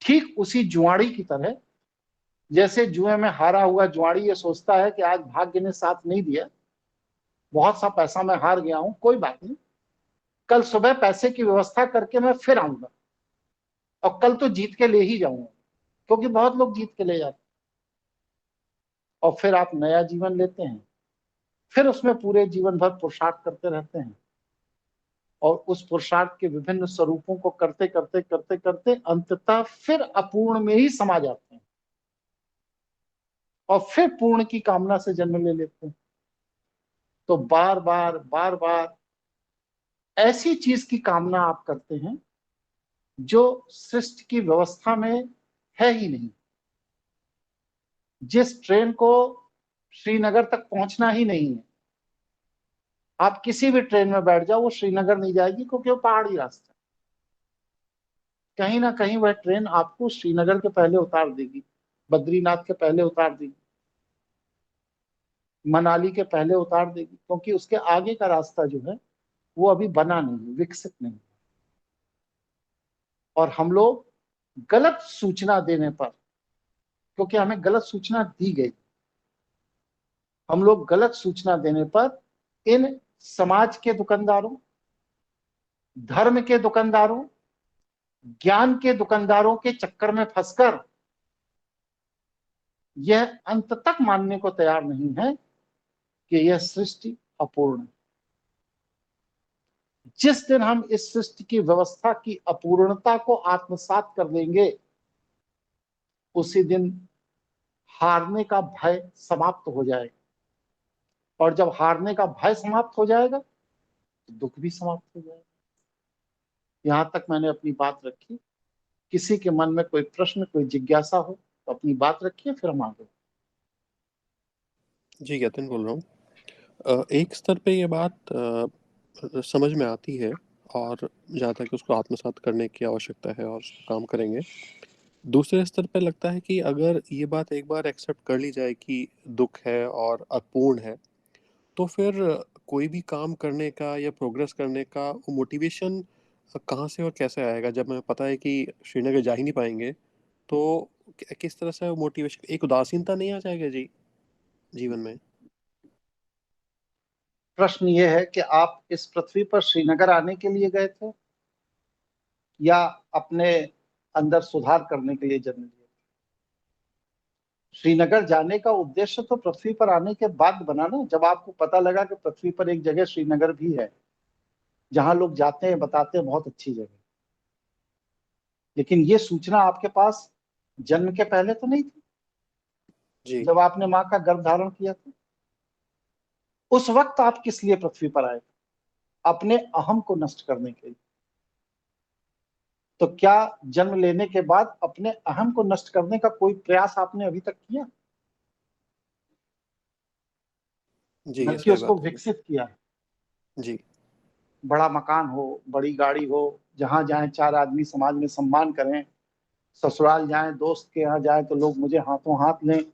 ठीक उसी जुआड़ी की तरह, जैसे जुए में हारा हुआ जुआड़ी ये सोचता है कि आज भाग्य ने साथ नहीं दिया, बहुत सा पैसा मैं हार गया हूं, कोई बात नहीं, कल सुबह पैसे की व्यवस्था करके मैं फिर आऊंगा, और कल तो जीत के ले ही जाऊंगा, क्योंकि बहुत लोग जीत के ले जाते हैं। और फिर आप नया जीवन लेते हैं, फिर उसमें पूरे जीवन भर पुरुषार्थ करते रहते हैं, और उस पुरुषार्थ के विभिन्न स्वरूपों को करते करते करते करते अंततः फिर अपूर्ण में ही समा जाते हैं, और फिर पूर्ण की कामना से जन्म ले लेते हैं। तो बार बार ऐसी चीज की कामना आप करते हैं जो सृष्टि की व्यवस्था में है ही नहीं। जिस ट्रेन को श्रीनगर तक पहुंचना ही नहीं है, आप किसी भी ट्रेन में बैठ जाओ, वो श्रीनगर नहीं जाएगी, क्योंकि वो पहाड़ी रास्ता है। कहीं ना कहीं वह ट्रेन आपको श्रीनगर के पहले उतार देगी, बद्रीनाथ के पहले उतार देगी, मनाली के पहले उतार देगी, क्योंकि उसके आगे का रास्ता जो है वो अभी बना नहीं, विकसित नहीं। और हम लोग गलत सूचना देने पर, क्योंकि हमें गलत सूचना दी गई, हम लोग गलत सूचना देने पर इन समाज के दुकानदारों, धर्म के दुकानदारों, ज्ञान के दुकानदारों के चक्कर में फंसकर यह अंत तक मानने को तैयार नहीं है कि यह सृष्टि अपूर्ण है। जिस दिन हम इस सृष्टि की व्यवस्था की अपूर्णता को आत्मसात कर लेंगे, उसी दिन हारने का भय समाप्त हो जाएगा, और जब हारने का भय समाप्त हो जाएगा तो दुख भी समाप्त हो जाएगा। यहां तक मैंने अपनी बात रखी। किसी के मन में कोई प्रश्न, कोई जिज्ञासा हो तो अपनी बात रखिए, फिर हम आगे। जी ज्ञातन बोल रहा हूँ। एक स्तर पे ये बात समझ में आती है, और जहाँ तक उसको आत्मसात करने की आवश्यकता है और काम करेंगे। दूसरे स्तर पे लगता है कि अगर ये बात एक बार एक्सेप्ट कर ली जाए कि दुख है और अपूर्ण है, तो फिर कोई भी काम करने का या प्रोग्रेस करने का वो मोटिवेशन कहाँ से और कैसे आएगा? जब हमें पता है कि श्रीनगर जा ही नहीं पाएंगे, तो किस तरह से वो मोटिवेशन, एक उदासीनता नहीं आ जाएगा जी जीवन में? प्रश्न ये है कि आप इस पृथ्वी पर श्रीनगर आने के लिए गए थे या अपने अंदर सुधार करने के लिए जन्म लिया? श्रीनगर जाने का उद्देश्य तो पृथ्वी पर आने के बाद बना ना, जब आपको पता लगा कि पृथ्वी पर एक जगह श्रीनगर भी है जहां लोग जाते हैं, बताते हैं बहुत अच्छी जगह। लेकिन ये सूचना आपके पास जन्म के पहले तो नहीं थी, जी जब आपने माँ का गर्भ धारण किया था। उस वक्त आप किस लिए पृथ्वी पर आए? अपने अहम को नष्ट करने के लिए। तो क्या जन्म लेने के बाद अपने अहम को नष्ट करने का कोई प्रयास आपने अभी तक किया? जी, ये बल्कि सही उसको बात है। विकसित किया है। जी बड़ा मकान हो, बड़ी गाड़ी हो, जहां जाएं 4 आदमी समाज में सम्मान करें, ससुराल जाएं, दोस्त के यहाँ जाएं तो लोग मुझे हाथों हाथ लें,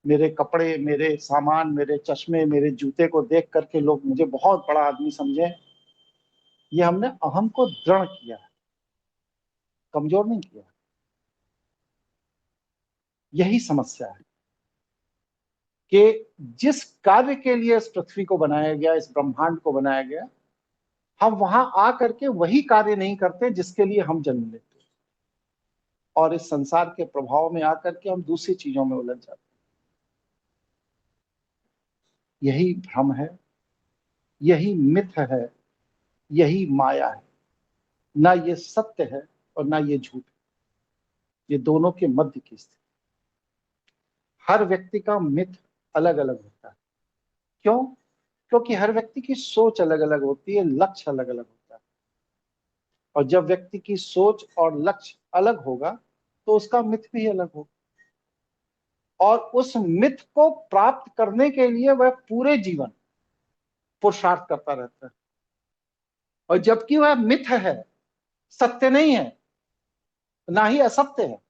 मेरे कपड़े, मेरे सामान, मेरे चश्मे, मेरे जूते को देख करके लोग मुझे बहुत बड़ा आदमी समझें। ये हमने अहम को दृढ़ किया है, कमजोर नहीं किया। यही समस्या है कि जिस कार्य के लिए इस पृथ्वी को बनाया गया, इस ब्रह्मांड को बनाया गया, हम वहां आ करके वही कार्य नहीं करते जिसके लिए हम जन्म लेते, और इस संसार के प्रभाव में आकर के हम दूसरी चीजों में उलझ जाते हैं। यही भ्रम है, यही मिथ है, यही माया है। ना ये सत्य है और ना ये झूठ है, ये दोनों के मध्य की स्थिति। हर व्यक्ति का मिथ अलग अलग होता है। क्यों? क्योंकि हर व्यक्ति की सोच अलग अलग होती है, लक्ष्य अलग अलग होता है। और जब व्यक्ति की सोच और लक्ष्य अलग होगा तो उसका मिथ भी अलग होगा, और उस मिथ को प्राप्त करने के लिए वह पूरे जीवन पुरुषार्थ करता रहता है। और जबकि वह मिथ है, सत्य नहीं है, ना ही असत्य है,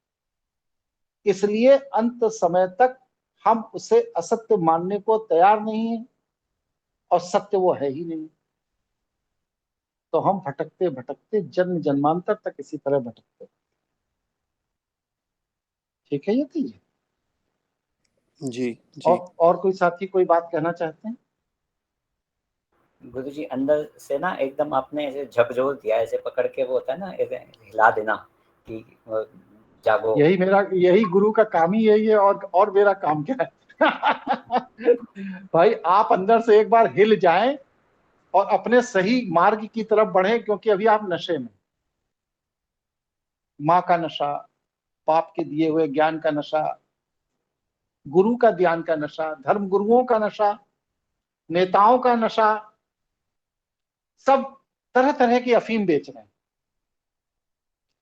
इसलिए अंत समय तक हम उसे असत्य मानने को तैयार नहीं है, और सत्य वो है ही नहीं। तो हम भटकते भटकते जन्म जन्मांतर तक इसी तरह भटकते। ठीक है ये थी। जी जी और कोई साथी कोई बात कहना चाहते हैं? गुरुजी अंदर से ना एकदम आपने ऐसे झकझोर दिया, ऐसे पकड़ के, वो होता है ना, ऐसे हिला देना कि जागो। यही गुरु का काम ही यही है, और मेरा काम क्या है? भाई आप अंदर से एक बार हिल जाएं और अपने सही मार्ग की तरफ बढ़े, क्योंकि अभी आप नशे में। माँ का नशा, पाप के दिए हुए ज्ञान का नशा, गुरु का ध्यान का नशा, धर्म गुरुओं का नशा, नेताओं का नशा, सब तरह तरह की अफीम बेच रहे हैं,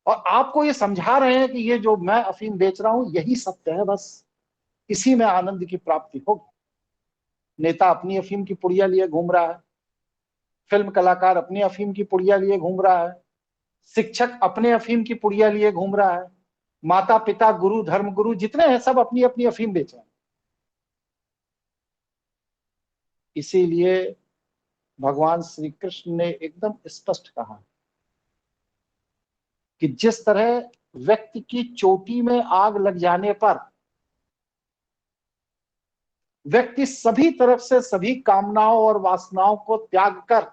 और आपको ये समझा रहे हैं कि ये जो मैं अफीम बेच रहा हूं यही सत्य है, बस इसी में आनंद की प्राप्ति होगी। नेता अपनी अफीम की पुड़िया लिए घूम रहा है, फिल्म कलाकार अपनी अफीम की पुड़िया लिए घूम रहा है, शिक्षक अपने अफीम की पुड़िया लिए घूम रहा है, माता पिता, गुरु, धर्म गुरु जितने हैं सब अपनी अपनी अफीम बेच रहे हैं। इसीलिए भगवान श्री कृष्ण ने एकदम स्पष्ट कहा कि जिस तरह व्यक्ति की चोटी में आग लग जाने पर व्यक्ति सभी तरफ से सभी कामनाओं और वासनाओं को त्याग कर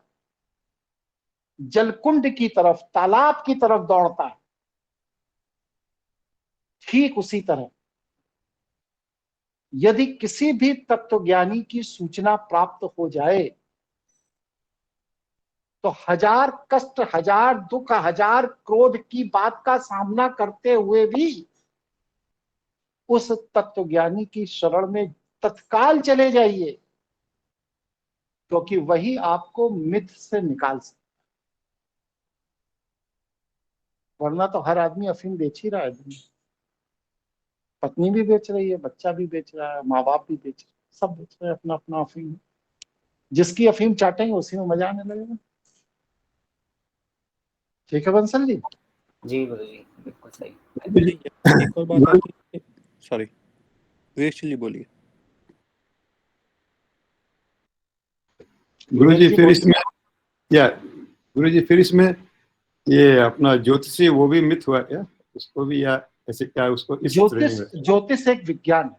जलकुंड की तरफ, तालाब की तरफ दौड़ता है, ठीक उसी तरह यदि किसी भी तत्वज्ञानी की सूचना प्राप्त हो जाए तो हजार कष्ट, हजार दुख, हजार क्रोध की बात का सामना करते हुए भी उस तत्वज्ञानी की शरण में तत्काल चले जाइए, क्योंकि वही आपको मिथ से निकाल सकता। वरना तो हर आदमी अफीम बेच ही रहा है। पत्नी भी बेच रही है, बच्चा भी बेच रहा है, माँ बाप भी बेच रहे हैं, सब बेच रहे हैं अपना अपना अफीम। जिसकी अफीम चाटेंगे उसी में मजा आने लगेगा। ठीक है बंसल जी? जी गुरुजी बिल्कुल सही। एक और बात आती है, सॉरी वीरेश जी बोलिए। गुरुजी फिर इसमें ये अपना ज्योतिषी वो भी मिथ हुआ क्या? उसको भी, या ऐसे क्या उसको इस ज्योतिष एक विज्ञान है।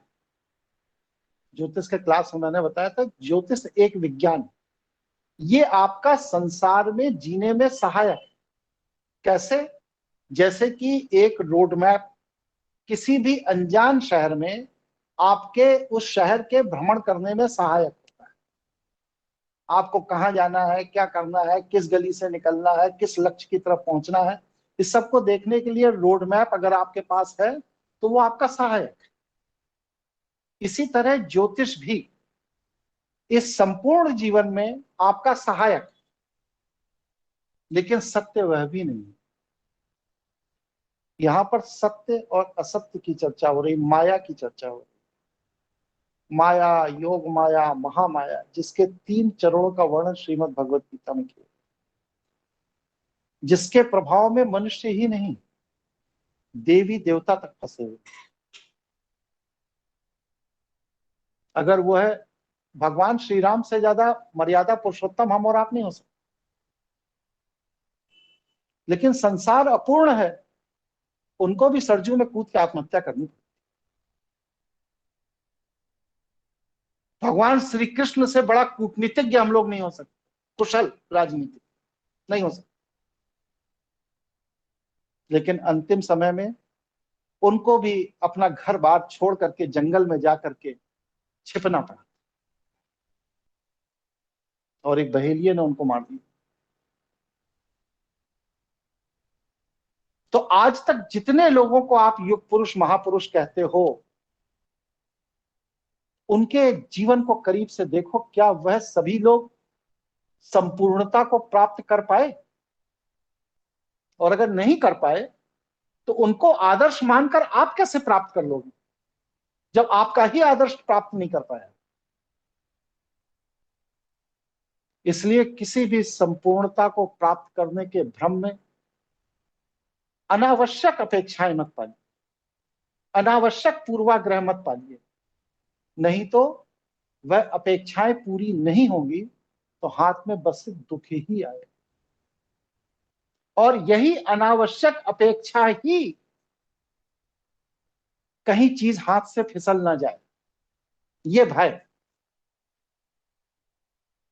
ज्योतिष के क्लास में मैंने बताया था, ज्योतिष एक विज्ञान। ये आपका संसार में जीने में सहायक है। कैसे? जैसे कि एक रोड मैप किसी भी अनजान शहर में आपके उस शहर के भ्रमण करने में सहायक होता है। आपको कहाँ जाना है, क्या करना है, किस गली से निकलना है, किस लक्ष्य की तरफ पहुंचना है, इस सबको देखने के लिए रोड मैप अगर आपके पास है तो वो आपका सहायक है। इसी तरह ज्योतिष भी इस संपूर्ण जीवन में आपका सहायक, लेकिन सत्य वह भी नहीं है। यहां पर सत्य और असत्य की चर्चा हो रही, माया की चर्चा हो रही। माया, योग माया, महामाया, जिसके 3 चरणों का वर्णन श्रीमद् भगवत गीता में किया, जिसके प्रभाव में मनुष्य ही नहीं देवी देवता तक फंसे हुए। अगर वो है भगवान श्री राम से ज्यादा मर्यादा पुरुषोत्तम हम और आप नहीं हो सकते, लेकिन संसार अपूर्ण है, उनको भी सरजू में कूद के आत्महत्या करनी पड़ी। भगवान श्री कृष्ण से बड़ा कूटनीतिज्ञ हम लोग नहीं हो सकते, कुशल राजनीति नहीं हो सकते, लेकिन अंतिम समय में उनको भी अपना घर बार छोड़ करके जंगल में जा करके छिपना पड़ा, और एक बहेलिये ने उनको मार दिया। तो आज तक जितने लोगों को आप युग पुरुष महापुरुष कहते हो, उनके जीवन को करीब से देखो, क्या वह सभी लोग संपूर्णता को प्राप्त कर पाए? और अगर नहीं कर पाए तो उनको आदर्श मानकर आप कैसे प्राप्त कर लोगे, जब आपका ही आदर्श प्राप्त नहीं कर पाया? इसलिए किसी भी संपूर्णता को प्राप्त करने के भ्रम में अनावश्यक अपेक्षाएं मत पालिए, अनावश्यक पूर्वाग्रह मत पालिए, नहीं तो वह अपेक्षाएं पूरी नहीं होंगी तो हाथ में बस दुख ही आए, और यही अनावश्यक अपेक्षा ही कहीं चीज हाथ से फिसल ना जाए, ये भय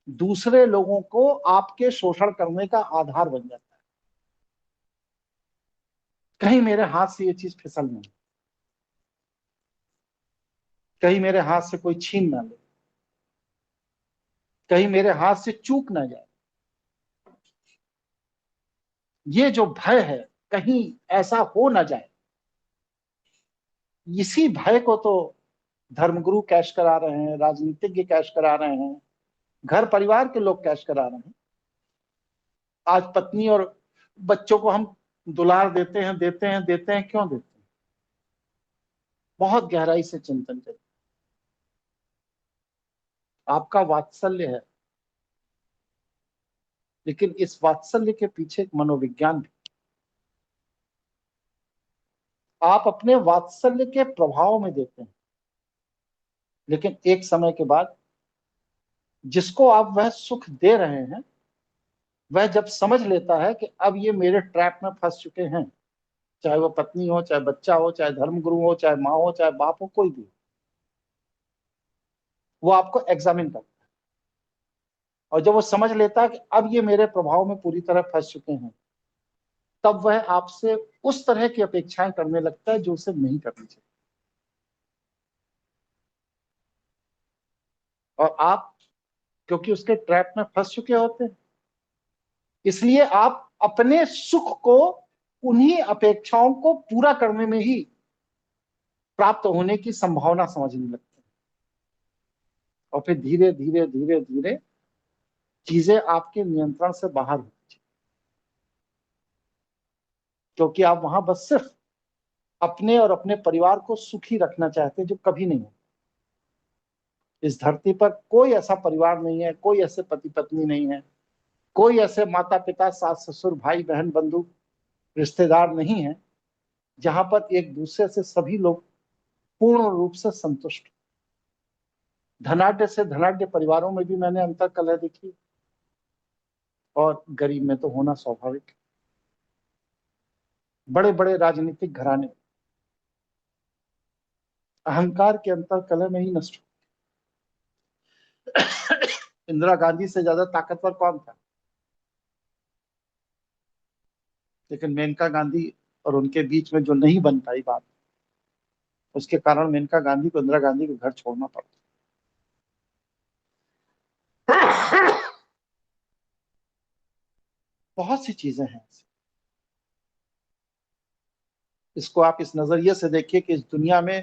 दूसरे लोगों को आपके शोषण करने का आधार बन जाता है। कहीं मेरे हाथ से ये चीज फिसल ना जाए, कहीं मेरे हाथ से कोई छीन ना ले, कहीं मेरे हाथ से चूक ना जाए। ये जो भय है, कहीं ऐसा हो ना जाए, इसी भय को तो धर्मगुरु कैश करा रहे हैं, राजनीतिज्ञ कैश करा रहे हैं, घर परिवार के लोग कैश करा रहे हैं। आज पत्नी और बच्चों को हम दुलार देते हैं, क्यों देते हैं? बहुत गहराई से चिंतन करें। आपका वात्सल्य है, लेकिन इस वात्सल्य के पीछे एक मनोविज्ञान भी। आप अपने वात्सल्य के प्रभाव में देते हैं, लेकिन एक समय के बाद जिसको आप वह सुख दे रहे हैं, वह जब समझ लेता है कि अब ये मेरे ट्रैप में फंस चुके हैं, चाहे वो पत्नी हो, चाहे बच्चा हो, चाहे धर्मगुरु हो, चाहे माँ हो, चाहे बाप हो, कोई भी, वो आपको एग्जामिन करता है। और जब वो समझ लेता है कि अब ये मेरे प्रभाव में पूरी तरह फंस चुके हैं, तब वह आपसे उस तरह की अपेक्षाएं करने लगता है जो उसे नहीं करनी चाहिए। और आप क्योंकि उसके ट्रैप में फंस चुके होते हैं, इसलिए आप अपने सुख को उन्हीं अपेक्षाओं को पूरा करने में ही प्राप्त होने की संभावना समझने लगते हैं, और फिर धीरे धीरे धीरे धीरे चीजें आपके नियंत्रण से बाहर होती हैं, क्योंकि आप वहां बस सिर्फ अपने और अपने परिवार को सुखी रखना चाहते हैं, जो कभी नहीं हो। इस धरती पर कोई ऐसा परिवार नहीं है, कोई ऐसे पति पत्नी नहीं है, कोई ऐसे माता पिता, सास ससुर, भाई बहन, बंधु, रिश्तेदार नहीं है जहां पर एक दूसरे से सभी लोग पूर्ण रूप से संतुष्ट। धनाढ्य से धनाढ्य परिवारों में भी मैंने अंतर कलह देखी, और गरीब में तो होना स्वाभाविक। बड़े बड़े राजनीतिक घराने अहंकार के अंतर कलह में ही नष्ट। इंदिरा गांधी से ज्यादा ताकतवर कौन था? लेकिन मेनका गांधी और उनके बीच में जो नहीं बन पाई बात, उसके कारण मेनका गांधी को इंदिरा गांधी के घर छोड़ना पड़ा। बहुत सी चीजें हैं। इसको आप इस नजरिए से देखिए कि इस दुनिया में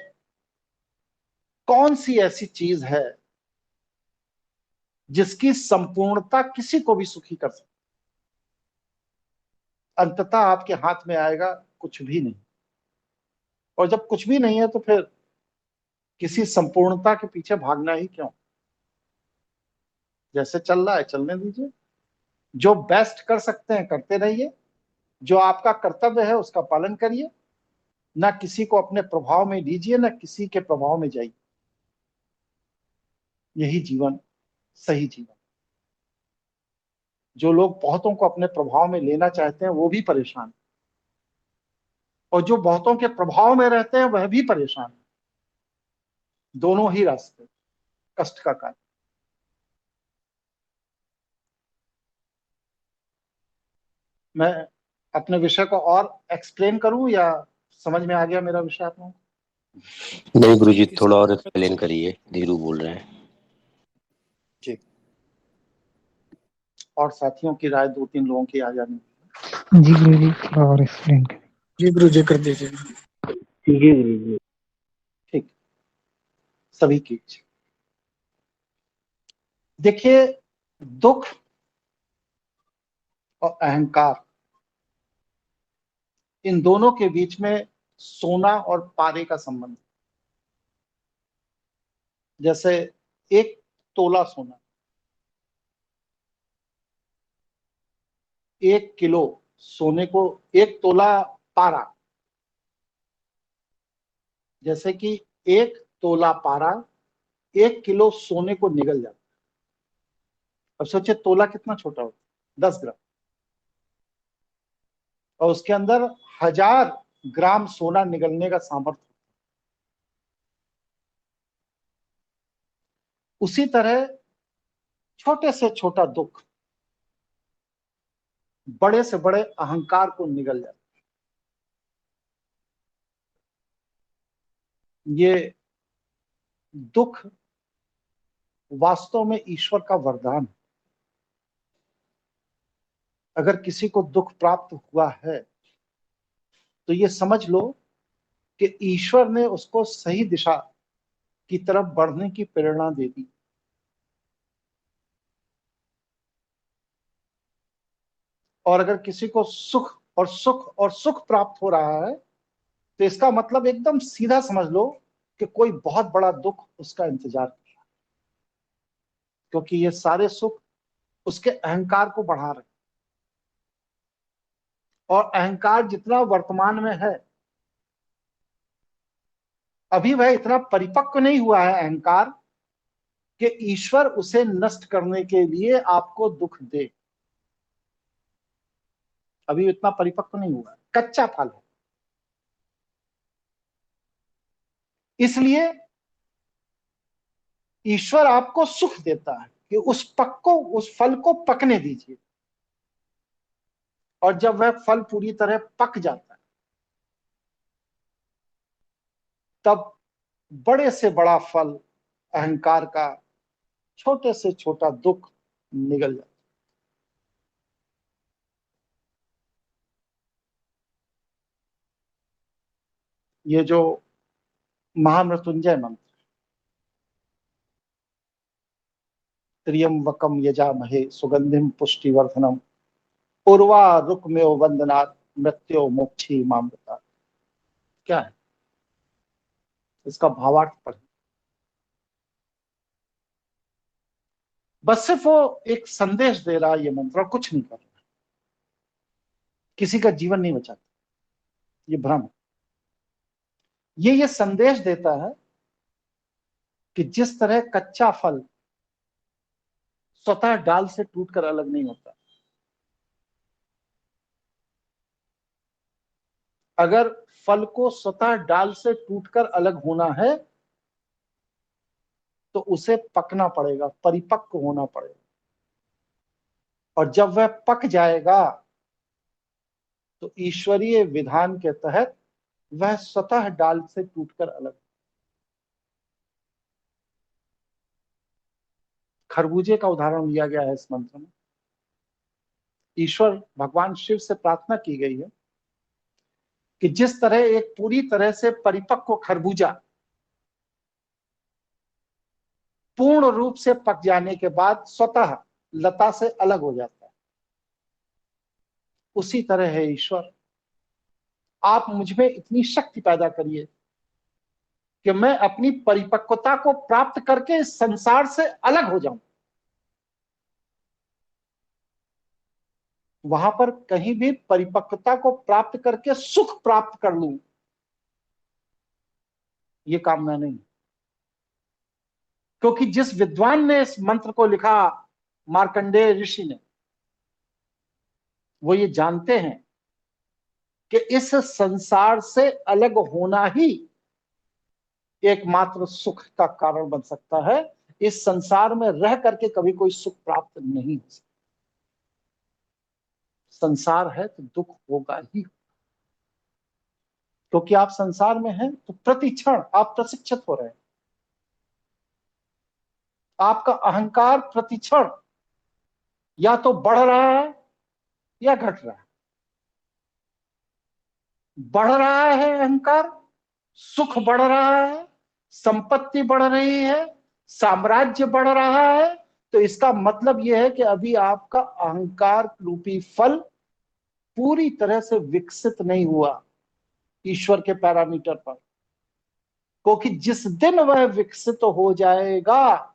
कौन सी ऐसी चीज है जिसकी संपूर्णता किसी को भी सुखी कर सकती। अंततः आपके हाथ में आएगा कुछ भी नहीं, और जब कुछ भी नहीं है तो फिर किसी संपूर्णता के पीछे भागना ही क्यों। जैसे चल रहा है चलने दीजिए, जो बेस्ट कर सकते हैं करते रहिए, जो आपका कर्तव्य है उसका पालन करिए, ना किसी को अपने प्रभाव में लीजिए ना किसी के प्रभाव में जाइए। यही जीवन, सही जीवन। जो लोग बहुतों को अपने प्रभाव में लेना चाहते हैं वो भी परेशान, और जो बहुतों के प्रभाव में रहते हैं वह भी परेशान। दोनों ही रास्ते कष्ट का कार्य। मैं अपने विषय को और एक्सप्लेन करूं या समझ में आ गया मेरा विषय आप लोगों को? नहीं गुरुजी, थोड़ा और एक्सप्लेन करिए, धीरू बोल रहे हैं। जी, और साथियों की राय 2-3 लोगों की आ जानी। जी गुरुजी, थोड़ा और एक्सप्लेन करें। जी गुरुजी कर दीजिए। ठीक है गुरुजी। ठीक, सभी की। देखिए, दुख और अहंकार, इन दोनों के बीच में सोना और पारे का संबंध। जैसे 1 तोला सोना, 1 किलो सोने को, 1 तोला पारा, जैसे कि 1 तोला पारा 1 किलो सोने को निगल जाता है। अब सोचिए तोला कितना छोटा होता है, 10 ग्राम, और उसके अंदर 1000 ग्राम सोना निगलने का सामर्थ्य। उसी तरह छोटे से छोटा दुख बड़े से बड़े अहंकार को निगल जाता है। ये दुख वास्तव में ईश्वर का वरदान है। अगर किसी को दुख प्राप्त हुआ है तो ये समझ लो कि ईश्वर ने उसको सही दिशा की तरफ बढ़ने की प्रेरणा दे दी। और अगर किसी को सुख और सुख प्राप्त हो रहा है तो इसका मतलब एकदम सीधा समझ लो कि कोई बहुत बड़ा दुख उसका इंतजार कर रहा है, क्योंकि ये सारे सुख उसके अहंकार को बढ़ा रहे हैं। और अहंकार जितना वर्तमान में है, अभी वह इतना परिपक्व नहीं हुआ है अहंकार कि ईश्वर उसे नष्ट करने के लिए आपको दुख दे। अभी इतना परिपक्व नहीं हुआ है, कच्चा फल है। इसलिए ईश्वर आपको सुख देता है कि उस फल को पकने दीजिए। और जब वह फल पूरी तरह पक जाता है तब बड़े से बड़ा फल अहंकार का, छोटे से छोटा दुख निगल जाता है। ये जो महामृत्युंजय मंत्र, त्र्यंबकम यजामहे सुगंधिम पुष्टिवर्धनम उर्वा रुकमेव वंदनात् मृत्यो मोक्षी मामृता, क्या है इसका भावार्थ पढ़ें। बस सिर्फ वो एक संदेश दे रहा है ये मंत्र, और कुछ नहीं कर रहा, किसी का जीवन नहीं बचाता, ये भ्रम है। ये संदेश देता है कि जिस तरह कच्चा फल स्वतः डाल से टूटकर अलग नहीं होता, अगर फल को स्वतः डाल से टूटकर अलग होना है तो उसे पकना पड़ेगा, परिपक्व होना पड़ेगा। और जब वह पक जाएगा तो ईश्वरीय विधान के तहत वह स्वतः डाल से टूटकर अलग। खरबूजे का उदाहरण लिया गया है इस मंत्र में। ईश्वर भगवान शिव से प्रार्थना की गई है कि जिस तरह एक पूरी तरह से परिपक्व खरबूजा पूर्ण रूप से पक जाने के बाद स्वतः लता से अलग हो जाता है, उसी तरह है ईश्वर। आप मुझ में इतनी शक्ति पैदा करिए कि मैं अपनी परिपक्वता को प्राप्त करके इस संसार से अलग हो जाऊं, वहां पर कहीं भी परिपक्वता को प्राप्त करके सुख प्राप्त कर लूं, ये कामना नहीं। क्योंकि जिस विद्वान ने इस मंत्र को लिखा, मार्कंडेय ऋषि ने, वो ये जानते हैं कि इस संसार से अलग होना ही एकमात्र सुख का कारण बन सकता है। इस संसार में रह करके कभी कोई सुख प्राप्त नहीं हो सकता। संसार है तो दुख होगा ही, क्योंकि आप संसार में हैं तो प्रति क्षण आप प्रशिक्षित हो रहे हैं। आपका अहंकार प्रति क्षण या तो बढ़ रहा है या घट रहा है। बढ़ रहा है अहंकार, सुख बढ़ रहा है, संपत्ति बढ़ रही है, साम्राज्य बढ़ रहा है, तो इसका मतलब यह है कि अभी आपका अहंकार रूपी फल पूरी तरह से विकसित नहीं हुआ ईश्वर के पैरामीटर पर। क्योंकि जिस दिन वह विकसित हो जाएगा,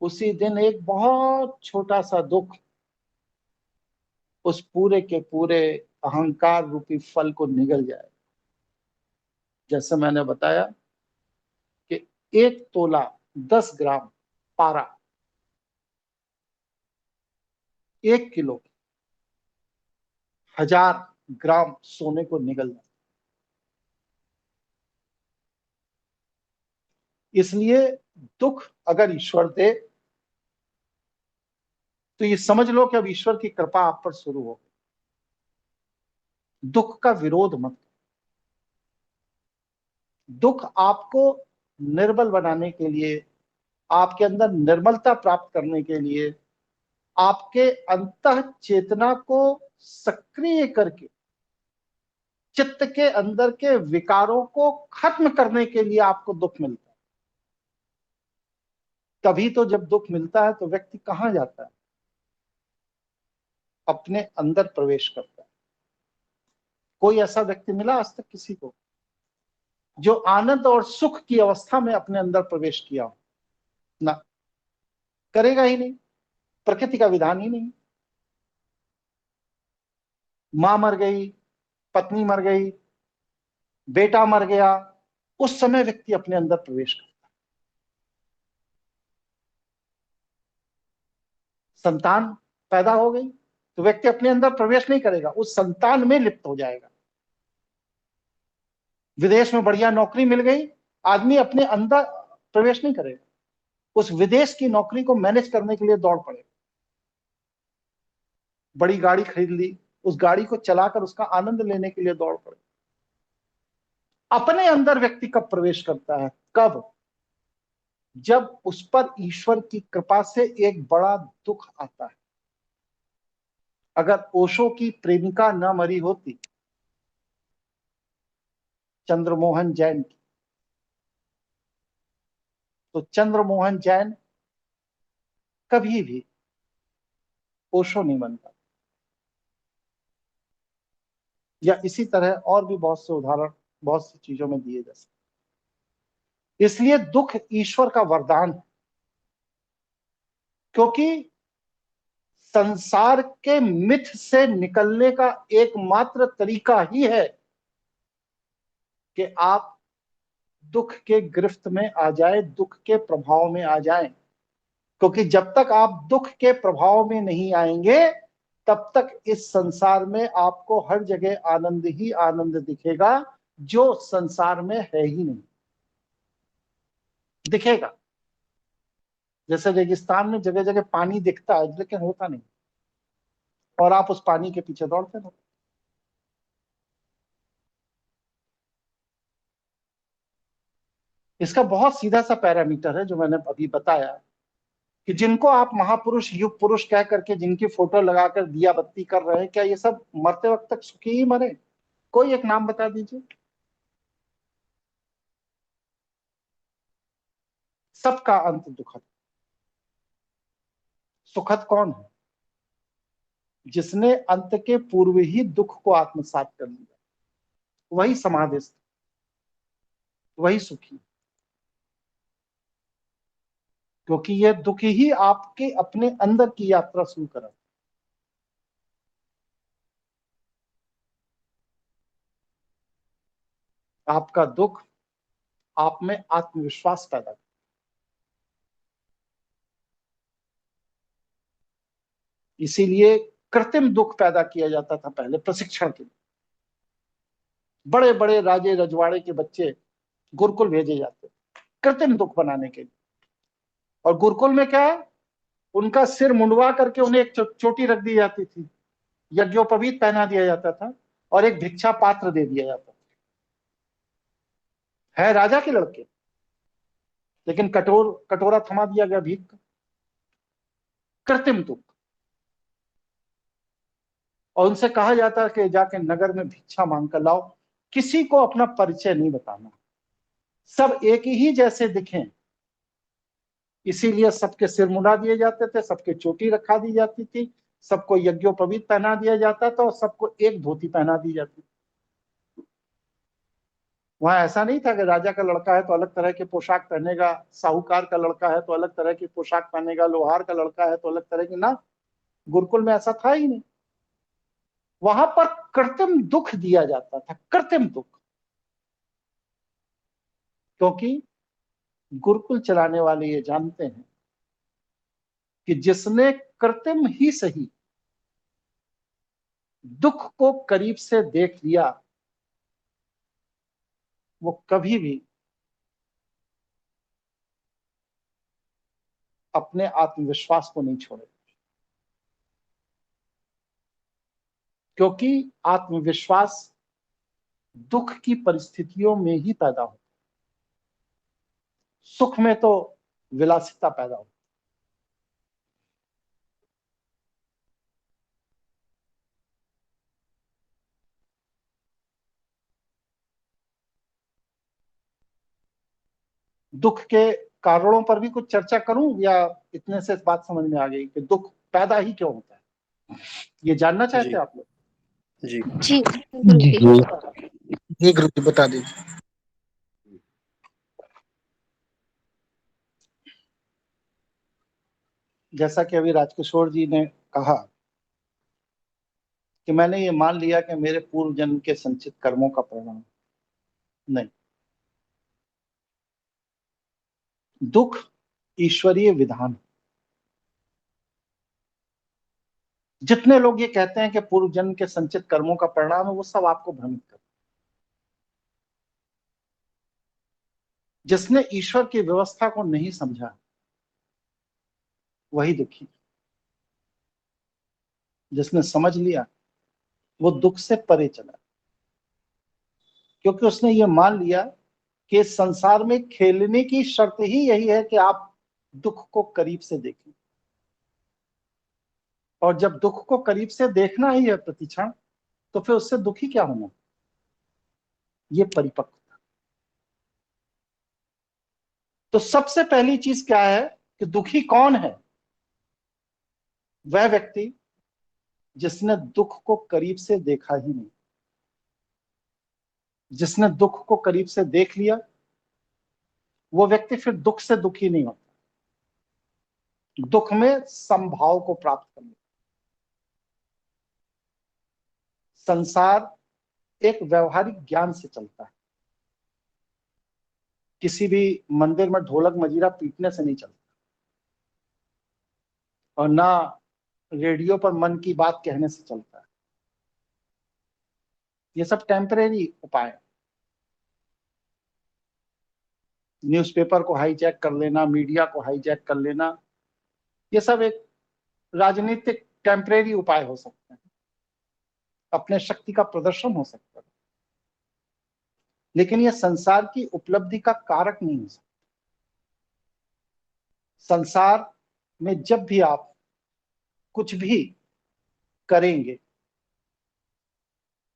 उसी दिन एक बहुत छोटा सा दुख उस पूरे के पूरे अहंकार रूपी फल को निगल जाएगा। जैसे मैंने बताया कि 1 तोला 10 ग्राम पारा 1 किलो 1000 ग्राम सोने को निगल जाए। इसलिए दुख अगर ईश्वर दे तो ये समझ लो कि अब ईश्वर की कृपा आप पर शुरू हो गई। दुख का विरोध मत। दुख आपको निर्बल बनाने के लिए, आपके अंदर निर्मलता प्राप्त करने के लिए, आपके अंतः चेतना को सक्रिय करके चित्त के अंदर के विकारों को खत्म करने के लिए आपको दुख मिलता है। तभी तो जब दुख मिलता है तो व्यक्ति कहां जाता है? अपने अंदर प्रवेश करता है। कोई ऐसा व्यक्ति मिला आज तक किसी को जो आनंद और सुख की अवस्था में अपने अंदर प्रवेश किया हो? ना, करेगा ही नहीं, प्रकृति का विधान ही नहीं। मां मर गई, पत्नी मर गई, बेटा मर गया, उस समय व्यक्ति अपने अंदर प्रवेश करता है। संतान पैदा हो गई तो व्यक्ति अपने अंदर प्रवेश नहीं करेगा, उस संतान में लिप्त हो जाएगा। विदेश में बढ़िया नौकरी मिल गई, आदमी अपने अंदर प्रवेश नहीं करेगा, उस विदेश की नौकरी को मैनेज करने के लिए दौड़ पड़ेगा। बड़ी गाड़ी खरीद ली, उस गाड़ी को चलाकर उसका आनंद लेने के लिए दौड़ पड़े। अपने अंदर व्यक्ति कब प्रवेश करता है? कब? जब उस पर ईश्वर की कृपा से एक बड़ा दुख आता है। अगर ओशो की प्रेमिका न मरी होती, चंद्रमोहन जैन की, तो चंद्रमोहन जैन कभी भी ओशो नहीं बनता। या इसी तरह और भी बहुत से उदाहरण बहुत सी चीजों में दिए जा सकते। इसलिए दुख ईश्वर का वरदान है, क्योंकि संसार के मिथ से निकलने का एकमात्र तरीका ही है कि आप दुख के गिरफ्त में आ जाए, दुख के प्रभाव में आ जाएं। क्योंकि जब तक आप दुख के प्रभाव में नहीं आएंगे, तब तक इस संसार में आपको हर जगह आनंद ही आनंद दिखेगा, जो संसार में है ही नहीं। दिखेगा, जैसे रेगिस्तान में जगह जगह पानी दिखता है लेकिन होता नहीं, और आप उस पानी के पीछे दौड़ते रहो। इसका बहुत सीधा सा पैरामीटर है जो मैंने अभी बताया कि जिनको आप महापुरुष युग पुरुष कह करके जिनकी फोटो लगाकर दिया बत्ती कर रहे हैं, क्या ये सब मरते वक्त तक सुखी ही मरे? कोई एक नाम बता दीजिए। सबका अंत दुखद। सुखद कौन है? जिसने अंत के पूर्व ही दुख को आत्मसात कर लिया, वही समाधिस्थ, वही सुखी। क्योंकि यह दुख ही आपके अपने अंदर की यात्रा शुरू करा। आपका दुख आप में आत्मविश्वास पैदा करता। इसीलिए कृत्रिम दुख पैदा किया जाता था पहले प्रशिक्षण के लिए। बड़े बड़े राजे रजवाड़े के बच्चे गुरुकुल भेजे जाते कृत्रिम दुख बनाने के लिए। और गुरुकुल में क्या है, उनका सिर मुंडवा करके उन्हें एक चोटी रख दी जाती थी, यज्ञोपवीत पहना दिया जाता था और एक भिक्षा पात्र दे दिया जाता था। है राजा के लड़के, लेकिन कटोरा थमा दिया गया भीख का। कृत्रिम दुख। और उनसे कहा जाता है कि जाके नगर में भिक्षा मांग कर लाओ, किसी को अपना परिचय नहीं बताना, सब एक ही जैसे दिखें। इसीलिए सबके सिर मुंडा दिए जाते थे, सबके चोटी रखा दी जाती थी, सबको यज्ञोपवीत पहना दिया जाता था और सबको एक धोती पहना दी जाती। वहां ऐसा नहीं था कि राजा का लड़का है तो अलग तरह के पोशाक पहनेगा, साहूकार का लड़का है तो अलग तरह की पोशाक पहनेगा, लोहार का लड़का है तो अलग तरह की। ना, गुरुकुल में ऐसा था ही नहीं। वहां पर कृत्रिम दुख दिया जाता था, कृत्रिम दुख। क्योंकि गुरुकुल चलाने वाले ये जानते हैं कि जिसने कृत्रिम ही सही दुख को करीब से देख लिया, वो कभी भी अपने आत्मविश्वास को नहीं छोड़ेगा। क्योंकि आत्मविश्वास दुख की परिस्थितियों में ही पैदा होता है, सुख में तो विलासिता पैदा होती है। दुख के कारणों पर भी कुछ चर्चा करूं या इतने से बात समझ में आ गई कि दुख पैदा ही क्यों होता है? ये जानना चाहते हैं आप लोग? जी जी जी गुरु जी बता दीजिए। जैसा कि अभी राजकिशोर जी ने कहा कि मैंने ये मान लिया कि मेरे पूर्व जन्म के संचित कर्मों का परिणाम। नहीं, दुख ईश्वरीय विधान। जितने लोग ये कहते हैं कि पूर्व जन्म के संचित कर्मों का परिणाम है, वो सब आपको भ्रमित कर। जिसने ईश्वर की व्यवस्था को नहीं समझा वही दुखी। जिसने समझ लिया वो दुख से परे चला, क्योंकि उसने ये मान लिया कि संसार में खेलने की शर्त ही यही है कि आप दुख को करीब से देखें। और जब दुख को करीब से देखना ही है प्रतिक्षण, तो फिर उससे दुखी क्या होना? ये परिपक्वता। तो सबसे पहली चीज क्या है कि दुखी कौन है? वह व्यक्ति जिसने दुख को करीब से देखा ही नहीं। जिसने दुख को करीब से देख लिया, वो व्यक्ति फिर दुख से दुखी नहीं होता, दुख में समभाव को प्राप्त कर लेता। संसार एक व्यवहारिक ज्ञान से चलता है, किसी भी मंदिर में ढोलक मजीरा पीटने से नहीं चलता, और ना रेडियो पर मन की बात कहने से चलता है। ये सब टेम्परेरी उपाय है। न्यूज़पेपर को हाईजैक कर लेना, मीडिया को हाईजैक कर लेना, ये सब एक राजनीतिक टेम्परेरी उपाय हो सकते हैं, अपने शक्ति का प्रदर्शन हो सकता है, लेकिन यह संसार की उपलब्धि का कारक नहीं हो सकता। संसार में जब भी आप कुछ भी करेंगे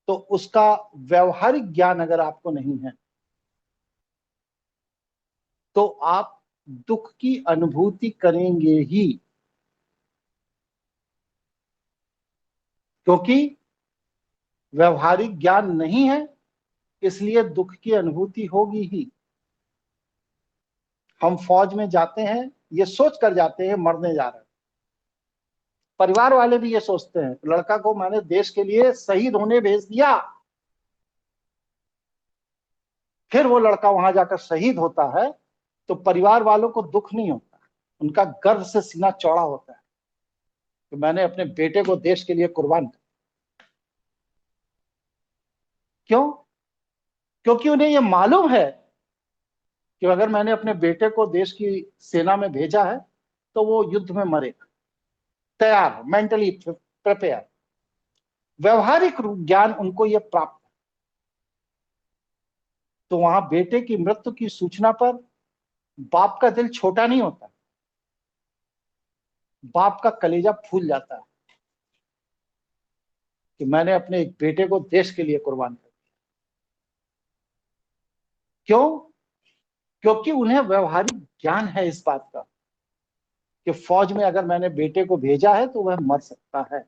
तो उसका व्यवहारिक ज्ञान अगर आपको नहीं है तो आप दुख की अनुभूति करेंगे ही, क्योंकि व्यवहारिक ज्ञान नहीं है इसलिए दुख की अनुभूति होगी ही। हम फौज में जाते हैं ये सोच कर जाते हैं मरने जा रहे हैं, परिवार वाले भी ये सोचते हैं लड़का को मैंने देश के लिए शहीद होने भेज दिया, फिर वो लड़का वहां जाकर शहीद होता है तो परिवार वालों को दुख नहीं होता, उनका गर्व से सीना चौड़ा होता है कि मैंने अपने बेटे को देश के लिए कुर्बान कर। क्यों? क्योंकि उन्हें यह मालूम है कि अगर मैंने अपने बेटे को देश की सेना में भेजा है तो वो युद्ध में मरेगा, तैयार, मेंटली प्रिपेयर। व्यवहारिक ज्ञान उनको यह प्राप्त है। तो वहां बेटे की मृत्यु की सूचना पर बाप का दिल छोटा नहीं होता, बाप का कलेजा फूल जाता है कि मैंने अपने एक बेटे को देश के लिए कुर्बान कर दिया। क्यों? क्योंकि उन्हें व्यवहारिक ज्ञान है इस बात का कि फौज में अगर मैंने बेटे को भेजा है तो वह मर सकता है।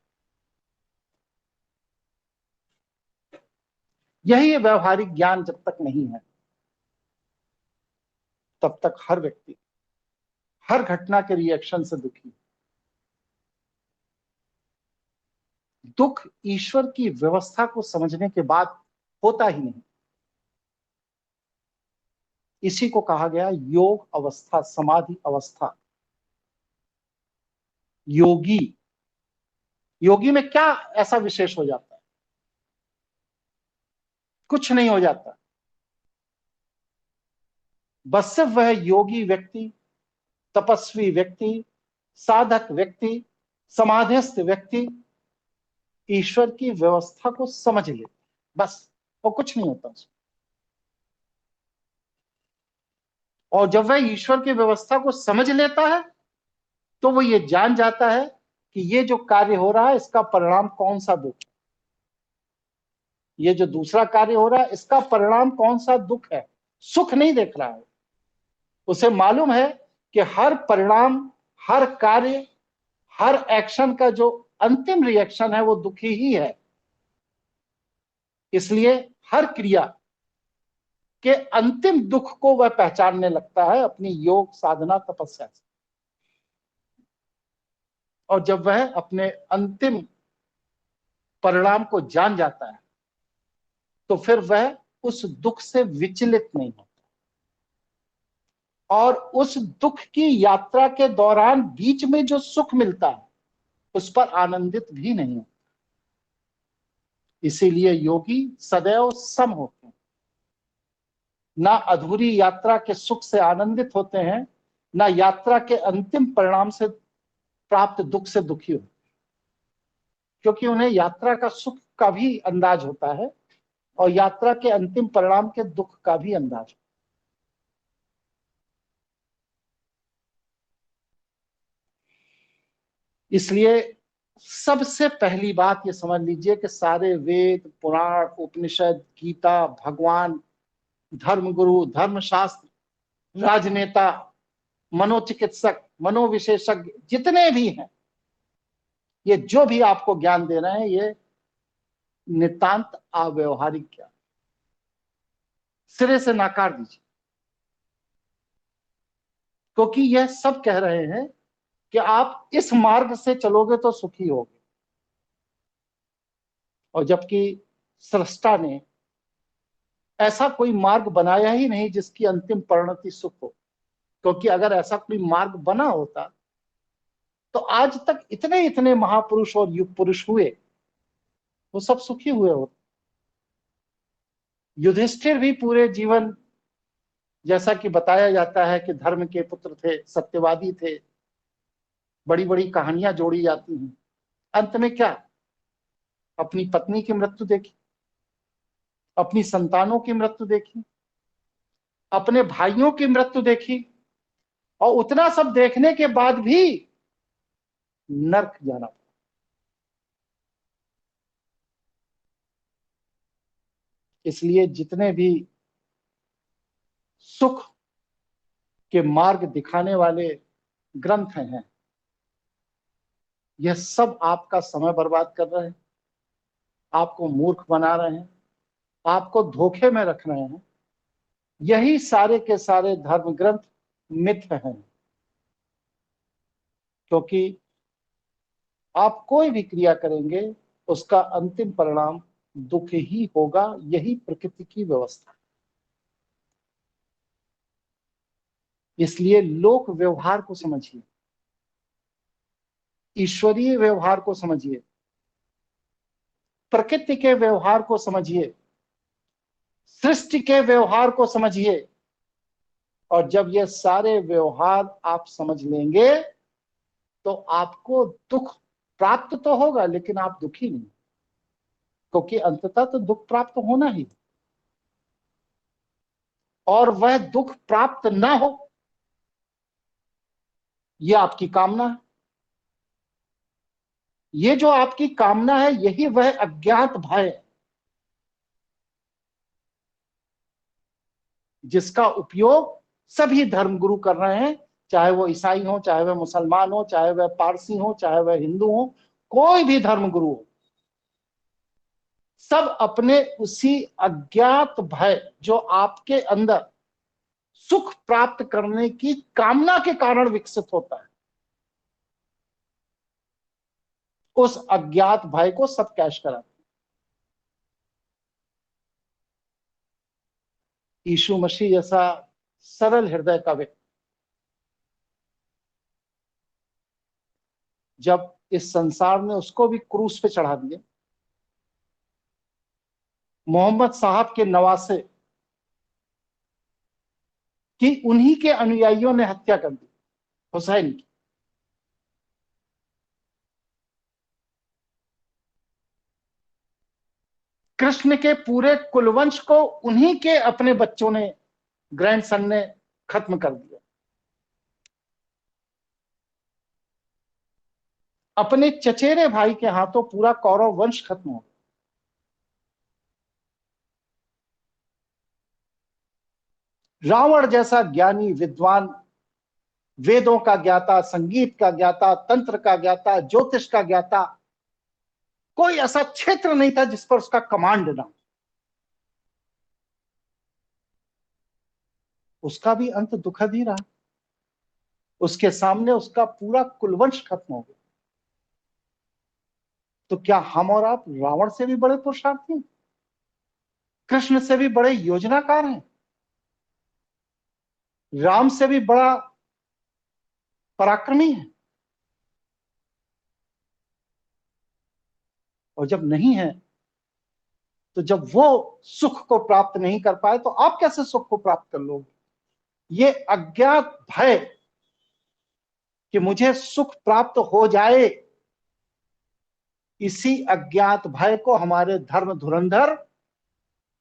यही व्यवहारिक ज्ञान जब तक नहीं है तब तक हर व्यक्ति हर घटना के रिएक्शन से दुखी। दुख ईश्वर की व्यवस्था को समझने के बाद होता ही नहीं। इसी को कहा गया योग अवस्था, समाधि अवस्था। योगी में क्या ऐसा विशेष हो जाता है? कुछ नहीं हो जाता, बस सिर्फ वह योगी व्यक्ति, तपस्वी व्यक्ति, साधक व्यक्ति, समाधिस्थ व्यक्ति ईश्वर की व्यवस्था को समझ लेते, बस, और कुछ नहीं होता उसमें। और जब वह ईश्वर की व्यवस्था को समझ लेता है तो वो ये जान जाता है कि ये जो कार्य हो रहा है इसका परिणाम कौन सा दुख है, ये जो दूसरा कार्य हो रहा है इसका परिणाम कौन सा दुख है। सुख नहीं देख रहा है, उसे मालूम है कि हर परिणाम, हर कार्य, हर एक्शन का जो अंतिम रिएक्शन है वो दुखी ही है। इसलिए हर क्रिया के अंतिम दुख को वह पहचानने लगता है अपनी योग साधना तपस्या से। और जब वह अपने अंतिम परिणाम को जान जाता है तो फिर वह उस दुख से विचलित नहीं होता और उस दुख की यात्रा के दौरान बीच में जो सुख मिलता है उस पर आनंदित भी नहीं होता। इसीलिए योगी सदैव सम होते हैं, ना अधूरी यात्रा के सुख से आनंदित होते हैं, ना यात्रा के अंतिम परिणाम से प्राप्त दुख से दुखी होते, क्योंकि उन्हें यात्रा का सुख का भी अंदाज होता है और यात्रा के अंतिम परिणाम के दुख का भी अंदाज। इसलिए सबसे पहली बात ये समझ लीजिए कि सारे वेद, पुराण, उपनिषद, गीता, भगवान, धर्मगुरु, धर्मशास्त्र, राजनेता, मनोचिकित्सक, मनोविशेषज्ञ जितने भी हैं, ये जो भी आपको ज्ञान दे रहे हैं ये नितांत अव्यवहारिक ज्ञान, सिरे से नकार दीजिए। क्योंकि यह सब कह रहे हैं कि आप इस मार्ग से चलोगे तो सुखी होगे, और जबकि सृष्टा ने ऐसा कोई मार्ग बनाया ही नहीं जिसकी अंतिम परिणति सुख हो। क्योंकि अगर ऐसा कोई मार्ग बना होता तो आज तक इतने इतने महापुरुष और युग पुरुष हुए, वो सब सुखी हुए होते। युधिष्ठिर भी पूरे जीवन, जैसा कि बताया जाता है कि धर्म के पुत्र थे, सत्यवादी थे, बड़ी बड़ी कहानियां जोड़ी जाती हैं। अंत में क्या? अपनी पत्नी की मृत्यु देखी, अपनी संतानों की मृत्यु देखी, अपने भाइयों की मृत्यु देखी, और उतना सब देखने के बाद भी नर्क जाना पड़ा। इसलिए जितने भी सुख के मार्ग दिखाने वाले ग्रंथ हैं, यह सब आपका समय बर्बाद कर रहे हैं, आपको मूर्ख बना रहे हैं, आपको धोखे में रख रहे हैं। यही सारे के सारे धर्म ग्रंथ मिथ्य हैं, क्योंकि आप कोई भी क्रिया करेंगे उसका अंतिम परिणाम दुख ही होगा। यही प्रकृति की व्यवस्था है। इसलिए लोक व्यवहार को समझिए, ईश्वरीय व्यवहार को समझिए, प्रकृति के व्यवहार को समझिए, सृष्टि के व्यवहार को समझिए। और जब ये सारे व्यवहार आप समझ लेंगे तो आपको दुख प्राप्त तो होगा, लेकिन आप दुखी नहीं, क्योंकि अंततः तो दुख प्राप्त होना ही, और वह दुख प्राप्त ना हो यह आपकी कामना है। ये जो आपकी कामना है, यही वह अज्ञात भय है जिसका उपयोग सभी धर्मगुरु कर रहे हैं, चाहे वो ईसाई हो, चाहे वह मुसलमान हो, चाहे वह पारसी हो, चाहे वह हिंदू हो, कोई भी धर्मगुरु हो, सब अपने उसी अज्ञात भय जो आपके अंदर सुख प्राप्त करने की कामना के कारण विकसित होता है, उस अज्ञात भय को सब कैश कराते हैं। यीशु मसीह जैसा सरल हृदय का व्यक्ति जब इस संसार ने उसको भी क्रूस पे चढ़ा दिया, मोहम्मद साहब के नवासे कि उन्हीं के अनुयायियों ने हत्या कर दी, हुसैन की, कृष्ण के पूरे कुलवंश को उन्हीं के अपने बच्चों ने, ग्रैंडसन ने खत्म कर दिया। अपने चचेरे भाई के हाथों पूरा कौरव वंश खत्म हो गया। रावण जैसा ज्ञानी विद्वान, वेदों का ज्ञाता, संगीत का ज्ञाता, तंत्र का ज्ञाता, ज्योतिष का ज्ञाता, कोई ऐसा क्षेत्र नहीं था जिस पर उसका कमांड ना, उसका भी अंत दुखद ही रहा। उसके सामने उसका पूरा कुलवंश खत्म हो गया। तो क्या हम और आप रावण से भी बड़े पुरुषार्थी हैं? कृष्ण से भी बड़े योजनाकार हैं? राम से भी बड़ा पराक्रमी है? और जब नहीं है, तो जब वो सुख को प्राप्त नहीं कर पाए तो आप कैसे सुख को प्राप्त कर लोगे? ये अज्ञात भय कि मुझे सुख प्राप्त हो जाए, इसी अज्ञात भय को हमारे धर्म धुरंधर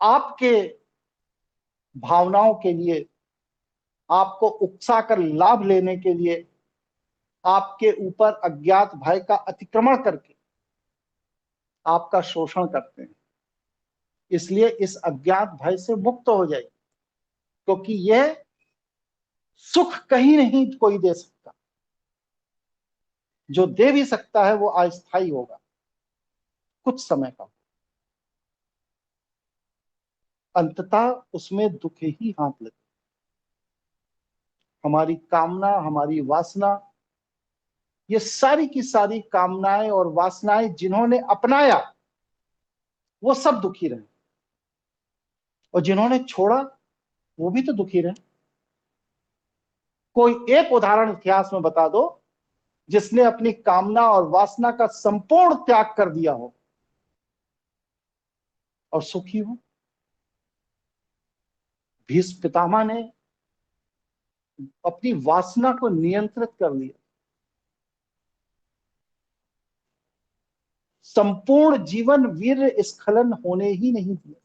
आपके भावनाओं के लिए, आपको उकसाकर लाभ लेने के लिए, आपके ऊपर अज्ञात भय का अतिक्रमण करके आपका शोषण करते हैं। इसलिए इस अज्ञात भय से मुक्त हो जाइए, क्योंकि यह सुख कहीं नहीं कोई दे सकता। जो दे भी सकता है वो अस्थायी होगा, कुछ समय का, अंततः उसमें दुख ही हाथ लगे। हमारी कामना, हमारी वासना, ये सारी की सारी कामनाएं और वासनाएं जिन्होंने अपनाया वो सब दुखी रहे, और जिन्होंने छोड़ा वो भी तो दुखी रहे। कोई एक उदाहरण इतिहास में बता दो जिसने अपनी कामना और वासना का संपूर्ण त्याग कर दिया हो और सुखी हो। भीष्म पितामह ने अपनी वासना को नियंत्रित कर लिया, संपूर्ण जीवन वीर स्खलन होने ही नहीं दिया,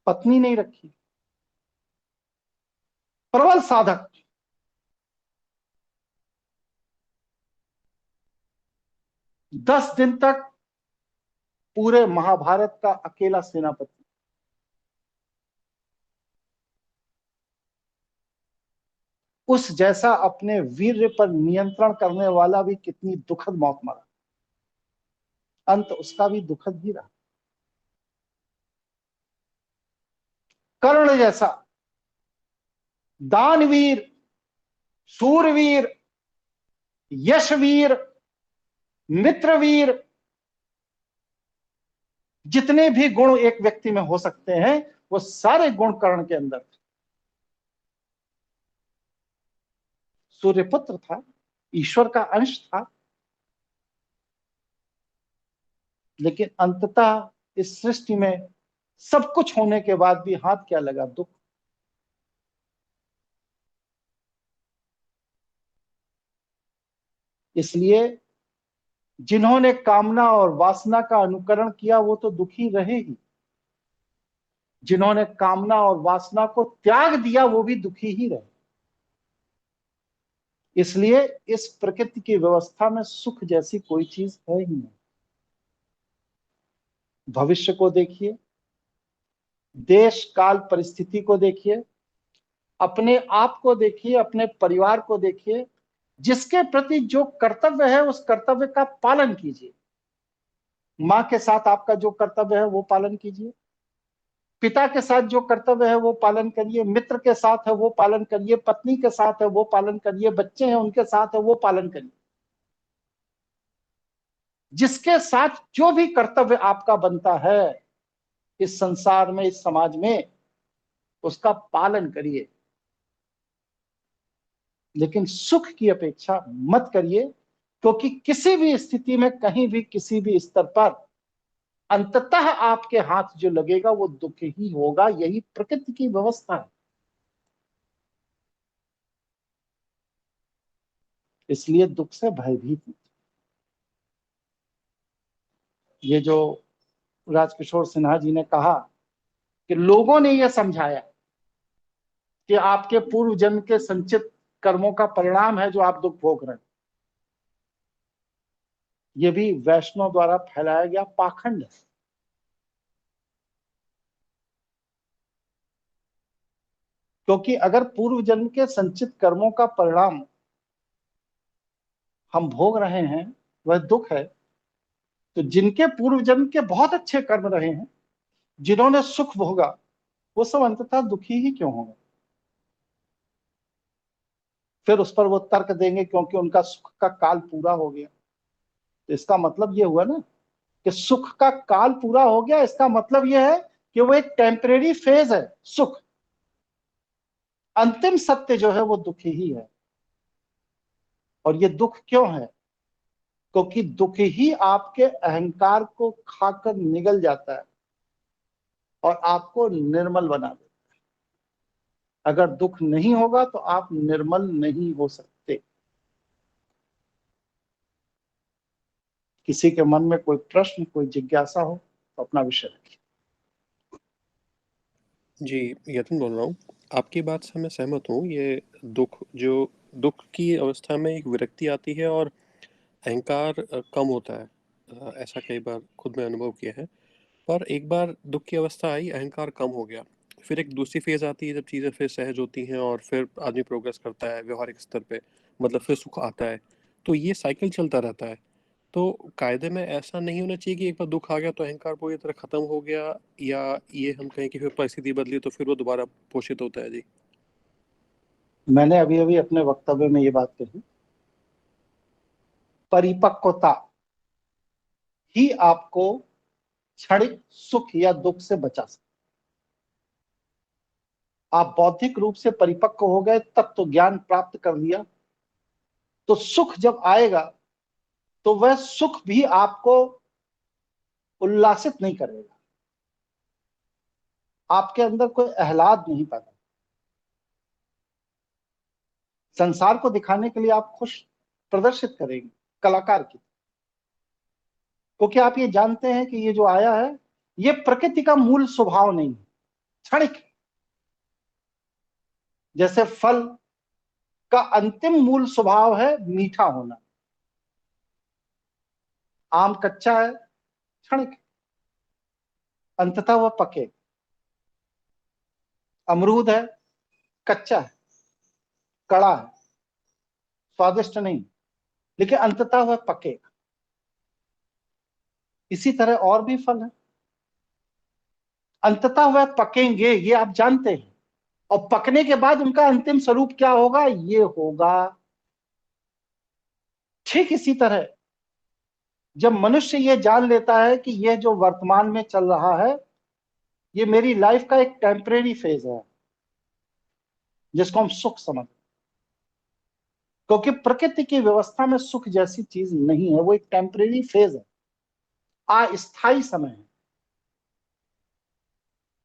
पत्नी नहीं रखी, प्रबल साधक, 10 दिन तक पूरे महाभारत का अकेला सेनापति, उस जैसा अपने वीर्य पर नियंत्रण करने वाला भी कितनी दुखद मौत मरा, अंत उसका भी दुखद ही रहा। कर्ण जैसा दानवीर, शूरवीर, यशवीर, मित्रवीर, जितने भी गुण एक व्यक्ति में हो सकते हैं वो सारे गुण कर्ण के अंदर थे। सूर्यपुत्र था, ईश्वर का अंश था, लेकिन अंततः इस सृष्टि में सब कुछ होने के बाद भी हाथ क्या लगा? दुख। इसलिए जिन्होंने कामना और वासना का अनुकरण किया वो तो दुखी रहे ही, जिन्होंने कामना और वासना को त्याग दिया वो भी दुखी ही रहे। इसलिए इस प्रकृति की व्यवस्था में सुख जैसी कोई चीज है ही नहीं। भविष्य को देखिए, देश काल परिस्थिति को देखिए, अपने आप को देखिए, अपने परिवार को देखिए, जिसके प्रति जो कर्तव्य है उस कर्तव्य का पालन कीजिए। मां के साथ आपका जो कर्तव्य है वो पालन कीजिए, पिता के साथ जो कर्तव्य है वो पालन करिए, मित्र के साथ है वो पालन करिए, पत्नी के साथ है वो पालन करिए, बच्चे हैं उनके साथ है वो पालन करिए। जिसके साथ जो भी कर्तव्य आपका बनता है इस संसार में, इस समाज में, उसका पालन करिए, लेकिन सुख की अपेक्षा मत करिए, क्योंकि किसी भी स्थिति में, कहीं भी, किसी भी स्तर पर अंततः आपके हाथ जो लगेगा वो दुख ही होगा। यही प्रकृति की व्यवस्था है। इसलिए दुख से भयभीत मत। ये जो राजकिशोर सिन्हा जी ने कहा कि लोगों ने यह समझाया कि आपके पूर्व जन्म के संचित कर्मों का परिणाम है जो आप दुख भोग रहे हैं, ये भी वैष्णव द्वारा फैलाया गया पाखंड है। क्योंकि अगर पूर्व जन्म के संचित कर्मों का परिणाम हम भोग रहे हैं वह दुख है, तो जिनके पूर्व जन्म के बहुत अच्छे कर्म रहे हैं, जिन्होंने सुख भोगा, वो सब अंततः दुखी ही क्यों होंगे? फिर उस पर वो तर्क देंगे क्योंकि उनका सुख का काल पूरा हो गया। तो इसका मतलब ये हुआ ना कि सुख का काल पूरा हो गया। इसका मतलब यह है कि वो एक टेम्परेरी फेज है सुख, अंतिम सत्य जो है वो दुखी ही है। और ये दुख क्यों है? क्योंकि दुख ही आपके अहंकार को खाकर निगल जाता है और आपको निर्मल बना देता है। अगर दुख नहीं होगा तो आप निर्मल नहीं हो सकते। किसी के मन में कोई प्रश्न, कोई जिज्ञासा हो तो अपना विषय रखिए। जी, यतिन बोल रहा हूँ। आपकी बात से मैं सहमत हूँ। ये दुख की अवस्था में एक विरक्ति आती है और अहंकार कम होता है। ऐसा कई बार खुद में अनुभव किया है। पर एक बार दुख की अवस्था आई, अहंकार कम हो गया, फिर एक दूसरी फेज आती है जब चीज़ें फिर सहज होती हैं और फिर आदमी प्रोग्रेस करता है व्यवहारिक स्तर पे, मतलब फिर सुख आता है। तो ये साइकिल चलता रहता है। तो कायदे में ऐसा नहीं होना चाहिए कि एक बार दुख आ गया तो अहंकार पूरी तरह खत्म हो गया, या ये हम कहें कि फिर परिस्थिति बदली तो फिर वो दोबारा पोषित होता है। जी, मैंने अभी अभी अपने वक्तव्य में ये बात कही, परिपक्वता ही आपको क्षणिक सुख या दुख से बचा सकती। आप बौद्धिक रूप से परिपक्व हो गए, तत्व ज्ञान प्राप्त कर लिया, तो सुख जब आएगा तो वह सुख भी आपको उल्लासित नहीं करेगा, आपके अंदर कोई आह्लाद नहीं पैदा। संसार को दिखाने के लिए आप खुश प्रदर्शित करेंगे कलाकार की, क्योंकि आप ये जानते हैं कि ये जो आया है ये प्रकृति का मूल स्वभाव नहीं है, क्षणिक। जैसे फल का अंतिम मूल स्वभाव है मीठा होना, आम कच्चा है, क्षणिक, अंततः वह पके। अमरूद है, कच्चा है, कड़ा है, स्वादिष्ट नहीं, लेकिन अंततः वह पकेगा। इसी तरह और भी फल है, अंततः वह पकेंगे, ये आप जानते हैं, और पकने के बाद उनका अंतिम स्वरूप क्या होगा, ये होगा। ठीक इसी तरह जब मनुष्य ये जान लेता है कि यह जो वर्तमान में चल रहा है ये मेरी लाइफ का एक टेम्परेरी फेज है, जिसको हम सुख समझते, क्योंकि प्रकृति की व्यवस्था में सुख जैसी चीज नहीं है, वो एक टेम्परेरी फेज है, अस्थायी समय है।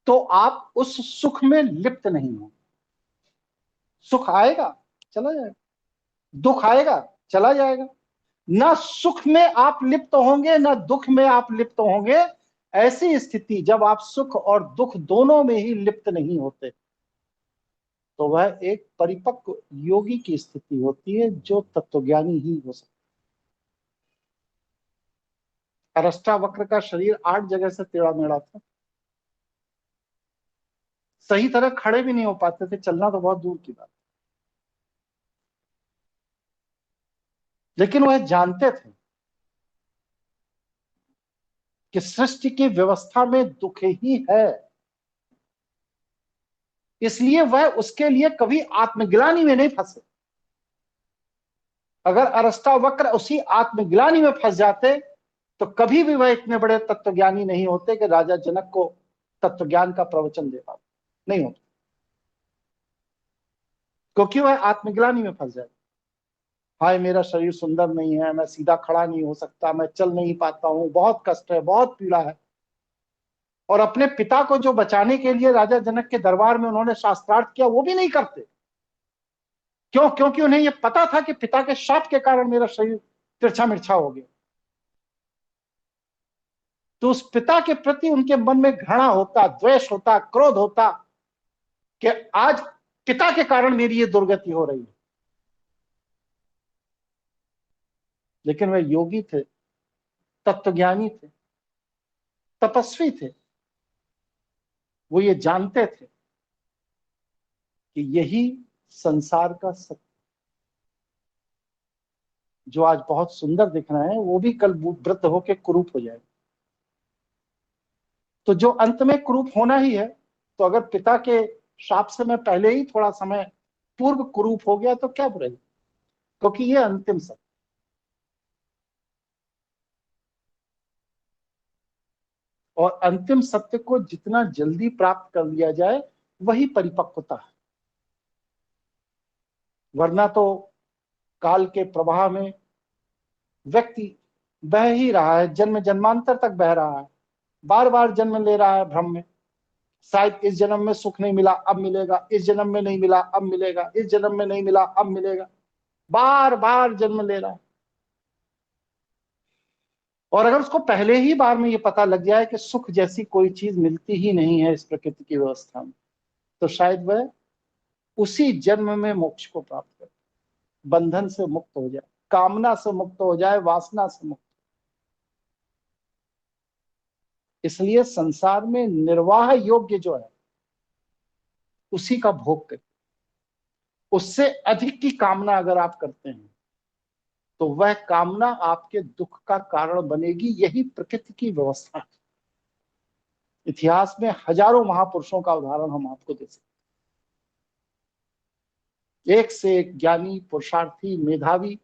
तो आप उस सुख में लिप्त नहीं हो। सुख आएगा चला जाएगा, दुख आएगा चला जाएगा, ना सुख में आप लिप्त होंगे ना दुख में आप लिप्त होंगे। ऐसी स्थिति जब आप सुख और दुख दोनों में ही लिप्त नहीं होते तो वह एक परिपक्व योगी की स्थिति होती है, जो तत्वज्ञानी ही हो सकता है। अरष्टावक्र का शरीर 8 जगह से टेढ़ा मेढ़ा था, सही तरह खड़े भी नहीं हो पाते थे, चलना तो बहुत दूर की बात, लेकिन वह जानते थे कि सृष्टि की व्यवस्था में दुख ही है, इसलिए वह उसके लिए कभी आत्मग्लानि में नहीं फंसे। अगर अरष्टावक्र उसी आत्मग्लानि में फंस जाते तो कभी भी वह इतने बड़े तत्वज्ञानी नहीं होते कि राजा जनक को तत्वज्ञान का प्रवचन दे पाते, नहीं होते, क्योंकि वह आत्मग्लानि में फंस जाए। हाय मेरा शरीर सुंदर नहीं है, मैं सीधा खड़ा नहीं हो सकता, मैं चल नहीं पाता हूं, बहुत कष्ट है, बहुत पीड़ा है। और अपने पिता को जो बचाने के लिए राजा जनक के दरबार में उन्होंने शास्त्रार्थ किया, वो भी नहीं करते। क्यों? क्योंकि उन्हें यह पता था कि पिता के शाप के कारण मेरा शरीर तिरछा मिर्छा हो गया। तो उस पिता के प्रति उनके मन में घृणा होता, द्वेष होता, क्रोध होता कि आज पिता के कारण मेरी ये दुर्गति हो रही है। लेकिन वे योगी थे, तत्वज्ञानी थे, तपस्वी थे। वो ये जानते थे कि यही संसार का सत्य, जो आज बहुत सुंदर दिख रहा है वो भी कल वृद्ध होकर कुरूप हो जाएगा। तो जो अंत में कुरूप होना ही है, तो अगर पिता के शाप से मैं पहले ही थोड़ा समय पूर्व कुरूप हो गया तो क्या बुराई, क्योंकि ये अंतिम सत्य। और अंतिम सत्य को जितना जल्दी प्राप्त कर लिया जाए वही परिपक्वता है। वरना तो काल के प्रवाह में व्यक्ति बह ही रहा है, जन्म जन्मांतर तक बह रहा है, बार बार जन्म ले रहा है भ्रम में। शायद इस जन्म में सुख नहीं मिला, अब मिलेगा, इस जन्म में नहीं मिला, अब मिलेगा, इस जन्म में नहीं मिला, अब मिलेगा, बार बार जन्म ले रहा है। और अगर उसको पहले ही बार में ये पता लग जाए कि सुख जैसी कोई चीज मिलती ही नहीं है इस प्रकृति की व्यवस्था में, तो शायद वह उसी जन्म में मोक्ष को प्राप्त करे, बंधन से मुक्त हो जाए, कामना से मुक्त हो जाए, वासना से मुक्त। इसलिए संसार में निर्वाह योग्य जो है उसी का भोग करें। उससे अधिक की कामना अगर आप करते हैं तो वह कामना आपके दुख का कारण बनेगी। यही प्रकृति की व्यवस्था है। इतिहास में हजारों महापुरुषों का उदाहरण हम आपको दे सकते, एक से एक ज्ञानी, पुरुषार्थी, मेधावी,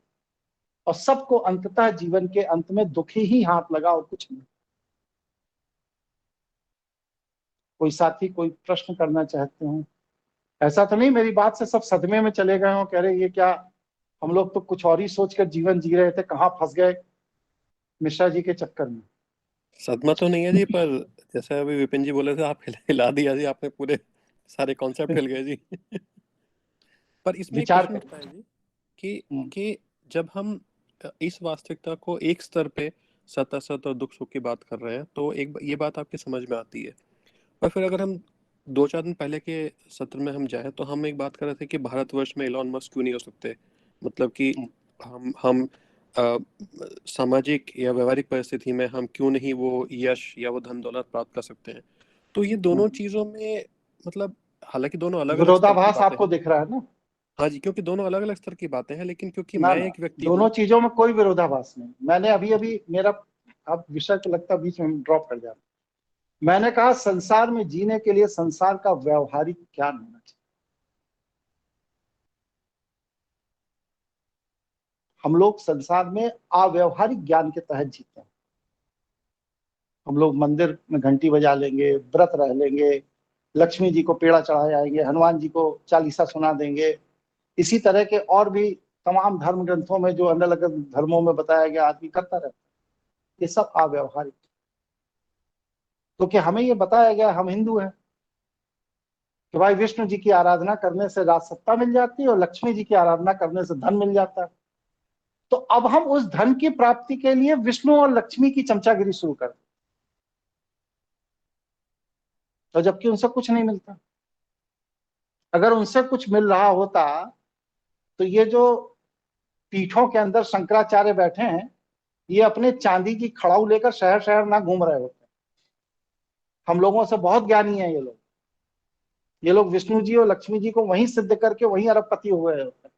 और सबको अंततः जीवन के अंत में दुखी ही हाथ लगा और कुछ नहीं। कोई साथी कोई प्रश्न करना चाहते हैं? ऐसा तो नहीं मेरी बात से सब सदमे में चले गए हो, कह रहे ये क्या, हम लोग तो कुछ और ही सोचकर जीवन जी रहे थे, कहाँ फंस गए मिश्रा जी के चक्कर में। सदमा तो नहीं है जी, पर जैसे अभी विपिन जी बोले थे, आप हिला दिया जी, आपने पूरे सारे कॉन्सेप्ट हिल गए जी। पर इसमें एक विचार प्रश्न उठता है जी कि जब हम इस वास्तविकता को एक स्तर पे सत असत और दुख सुख की बात कर रहे हैं तो एक ये बात आपकी समझ में आती है। और फिर अगर हम 2-4 दिन पहले के सत्र में हम जाए तो हम एक बात कर रहे थे कि भारतवर्ष में एलॉन मस्क क्यों नहीं हो सकते, मतलब कि हम सामाजिक या व्यवहारिक परिस्थिति में हम क्यों नहीं वो यश या वो धन दौलत प्राप्त कर सकते हैं। तो ये दोनों चीजों में मतलब हालांकि दोनों अलग अलग स्तर की विरोधाभास बातें आपको हैं। दिख रहा है ना? हाँ जी, क्योंकि दोनों अलग अलग स्तर की बातें हैं, लेकिन क्योंकि ना मैं ना, एक व्यक्ति दोनों हूँ। चीजों में कोई विरोधाभास नहीं। मैंने अभी अभी मेरा अब विषय को लगता है बीच में ड्रॉप कर जाता। मैंने कहा संसार में जीने के लिए संसार का व्यवहारिक ज्ञान होना चाहिए। हम लोग संसार में अव्यवहारिक ज्ञान के तहत जीते हैं। हम लोग मंदिर में घंटी बजा लेंगे, व्रत रह लेंगे, लक्ष्मी जी को पेड़ा चढ़ा जाएंगे, हनुमान जी को चालीसा सुना देंगे। इसी तरह के और भी तमाम धर्म ग्रंथों में जो अलग अलग धर्मों में बताया गया आदमी करता रहता है। ये सब अव्यवहारिक, क्योंकि हमें ये बताया गया, हम हिंदू हैं, कि भाई विष्णु जी की आराधना करने से राज सत्ता मिल जाती है और लक्ष्मी जी की आराधना करने से धन मिल जाता है। तो अब हम उस धन की प्राप्ति के लिए विष्णु और लक्ष्मी की चमचागिरी शुरू कर, तो जबकि उनसे कुछ नहीं मिलता। अगर उनसे कुछ मिल रहा होता तो ये जो पीठों के अंदर शंकराचार्य बैठे हैं, ये अपने चांदी की खड़ाऊ लेकर शहर शहर ना घूम रहे होते। हम लोगों से बहुत ज्ञानी है ये लोग। ये लोग विष्णु जी और लक्ष्मी जी को वहीं सिद्ध करके वहीं अरबपति हुए होते हैं।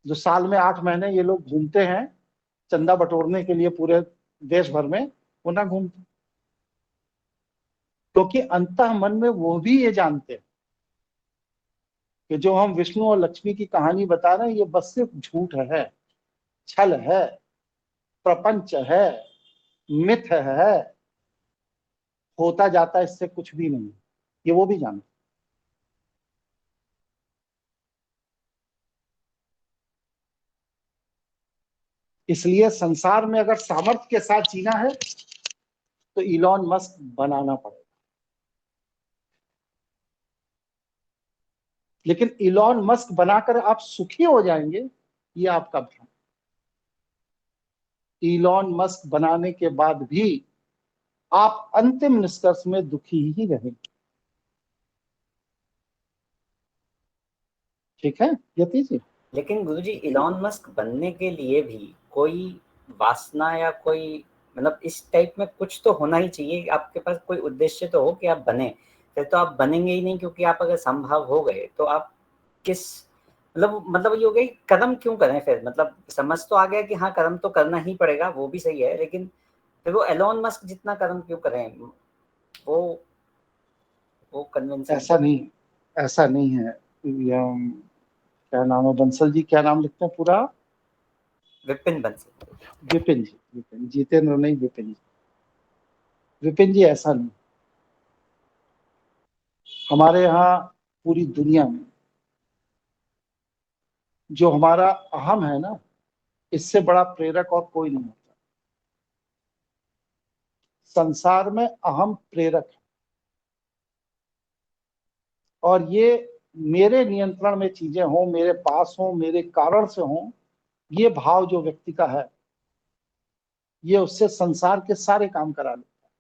जो साल में 8 महीने ये लोग घूमते हैं चंदा बटोरने के लिए पूरे देश भर में, वो ना घूमते, क्योंकि अंतः मन में वो भी ये जानते हैं कि जो हम विष्णु और लक्ष्मी की कहानी बता रहे हैं ये बस सिर्फ झूठ है, छल है, प्रपंच है, मिथ है, होता जाता है, इससे कुछ भी नहीं। ये वो भी जानते। इसलिए संसार में अगर सामर्थ्य के साथ जीना है तो इलॉन मस्क बनाना पड़ेगा। लेकिन इलॉन मस्क बनाकर आप सुखी हो जाएंगे, ये आपका भ्रम। इलॉन मस्क बनाने के बाद भी आप अंतिम निष्कर्ष में दुखी ही रहेंगे। ठीक है यतीश जी? लेकिन गुरुजी इलॉन मस्क बनने के लिए भी कोई वासना या कोई मतलब इस टाइप में कुछ तो होना ही चाहिए। आपके पास कोई उद्देश्य तो हो कि आप बने, फिर तो आप बनेंगे ही नहीं। क्योंकि आप अगर संभव हो गए तो आप किस मतलब ये हो गई कदम क्यों करें फिर? मतलब समझ तो आ गया कि हाँ कदम तो करना ही पड़ेगा, वो भी सही है, लेकिन फिर वो एलोन मस्क जितना कदम क्यों करें? वो कन्विंसिंग ऐसा नहीं है। क्या नाम है बंसल जी, क्या नाम लिखते हैं पूरा? विपिन बंसल। विपिन जी, विपिन जितेंद्र नहीं, विपिन जी। विपिन जी ऐसा नहीं। हमारे यहाँ पूरी दुनिया में जो हमारा अहम है ना, इससे बड़ा प्रेरक और कोई नहीं होता। संसार में अहम प्रेरक है, और ये मेरे नियंत्रण में चीजें हों, मेरे पास हों, मेरे कारण से हों, ये भाव जो व्यक्ति का है, ये उससे संसार के सारे काम करा लेता है।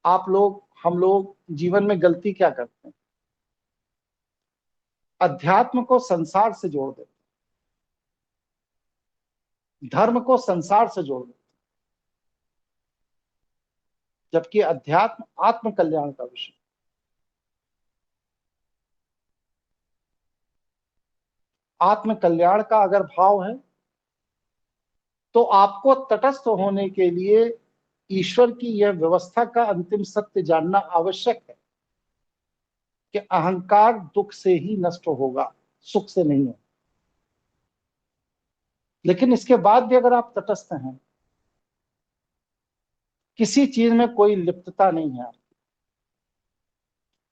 आप लोग, हम लोग जीवन में गलती क्या करते हैं? अध्यात्म को संसार से जोड़ देते, धर्म को संसार से जोड़ देते, जबकि अध्यात्म आत्म कल्याण का विषय। आत्म कल्याण का अगर भाव है तो आपको तटस्थ होने के लिए ईश्वर की यह व्यवस्था का अंतिम सत्य जानना आवश्यक है कि अहंकार दुख से ही नष्ट होगा, सुख से नहीं हो। लेकिन इसके बाद भी अगर आप तटस्थ हैं, किसी चीज में कोई लिप्तता नहीं है,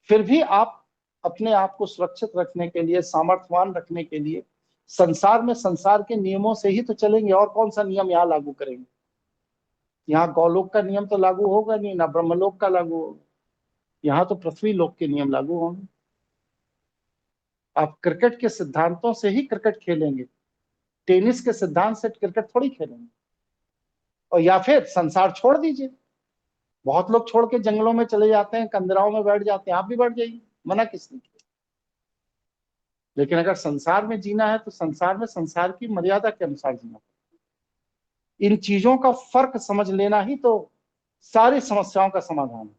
फिर भी आप अपने आप को सुरक्षित रखने के लिए, सामर्थ्यवान रखने के लिए संसार में संसार के नियमों से ही तो चलेंगे। और कौन सा नियम यहाँ लागू करेंगे? यहाँ गौलोक का नियम तो लागू होगा नहीं, ना ब्रह्मलोक का लागू होगा। यहाँ तो पृथ्वी लोक के नियम लागू होंगे। आप क्रिकेट के सिद्धांतों से ही क्रिकेट खेलेंगे, टेनिस के सिद्धांत से क्रिकेट थोड़ी खेलेंगे। और या फिर संसार छोड़ दीजिए। बहुत लोग छोड़ के जंगलों में चले जाते हैं, कंदराओं में बैठ जाते हैं, आप भी बैठ जाइए, मना किसने किया? लेकिन अगर संसार में जीना है तो संसार में संसार की मर्यादा के अनुसार जीना। इन चीजों का फर्क समझ लेना ही तो सारी समस्याओं का समाधान है।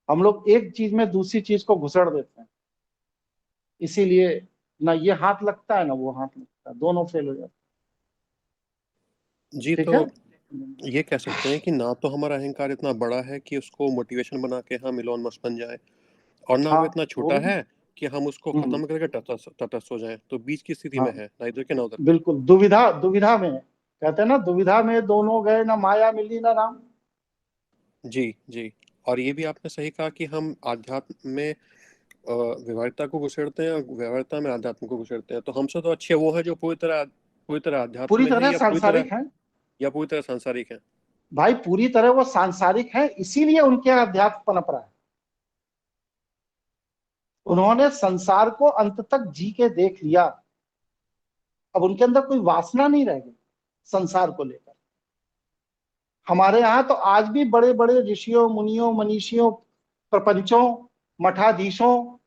हम लोग एक चीज में दूसरी चीज को घुसड़ देते हैं, इसीलिए ना ये हाथ लगता है ना वो हाथ लगता है, दोनों फेल हो जाते जी, ठीक तो है। ये कह सकते हैं कि ना तो हमारा अहंकार इतना बड़ा है कि उसको मोटिवेशन बना के हम इलोन मस्क बन जाए, और ना वो हाँ इतना वो छोटा भी है कि हम उसको खत्म करके तटस्थ हो जाए। तो बीच की स्थिति में हाँ है, ना इधर के ना उधर के। बिल्कुल दुविधा दुविधा में है। कहते हैं ना, दुविधा में दोनों गए, ना माया मिली ना राम। जी, जी। और ये भी आपने सही कहा कि हम आध्यात्म में व्यवहारिकता को घुसेड़ते हैं और व्यवहारिकता में आध्यात्म को घुसेड़ते हैं। तो हमसे तो अच्छे वो है जो पूरी तरह आध्यात्म पूरी में है, तरह सांसारिक है या पूरी तरह सांसारिक है। भाई, पूरी तरह वो सांसारिक है, इसीलिए उनके अध्यात्म पनप रहा है। उन्होंने संसार को अंत तक जी के देख लिया, अब उनके अंदर कोई वासना नहीं रह गई संसार को लेकर। हमारे यहाँ तो आज भी बड़े बड़े ऋषियों मुनियों मनीषियों प्रपंचों मठाधीशों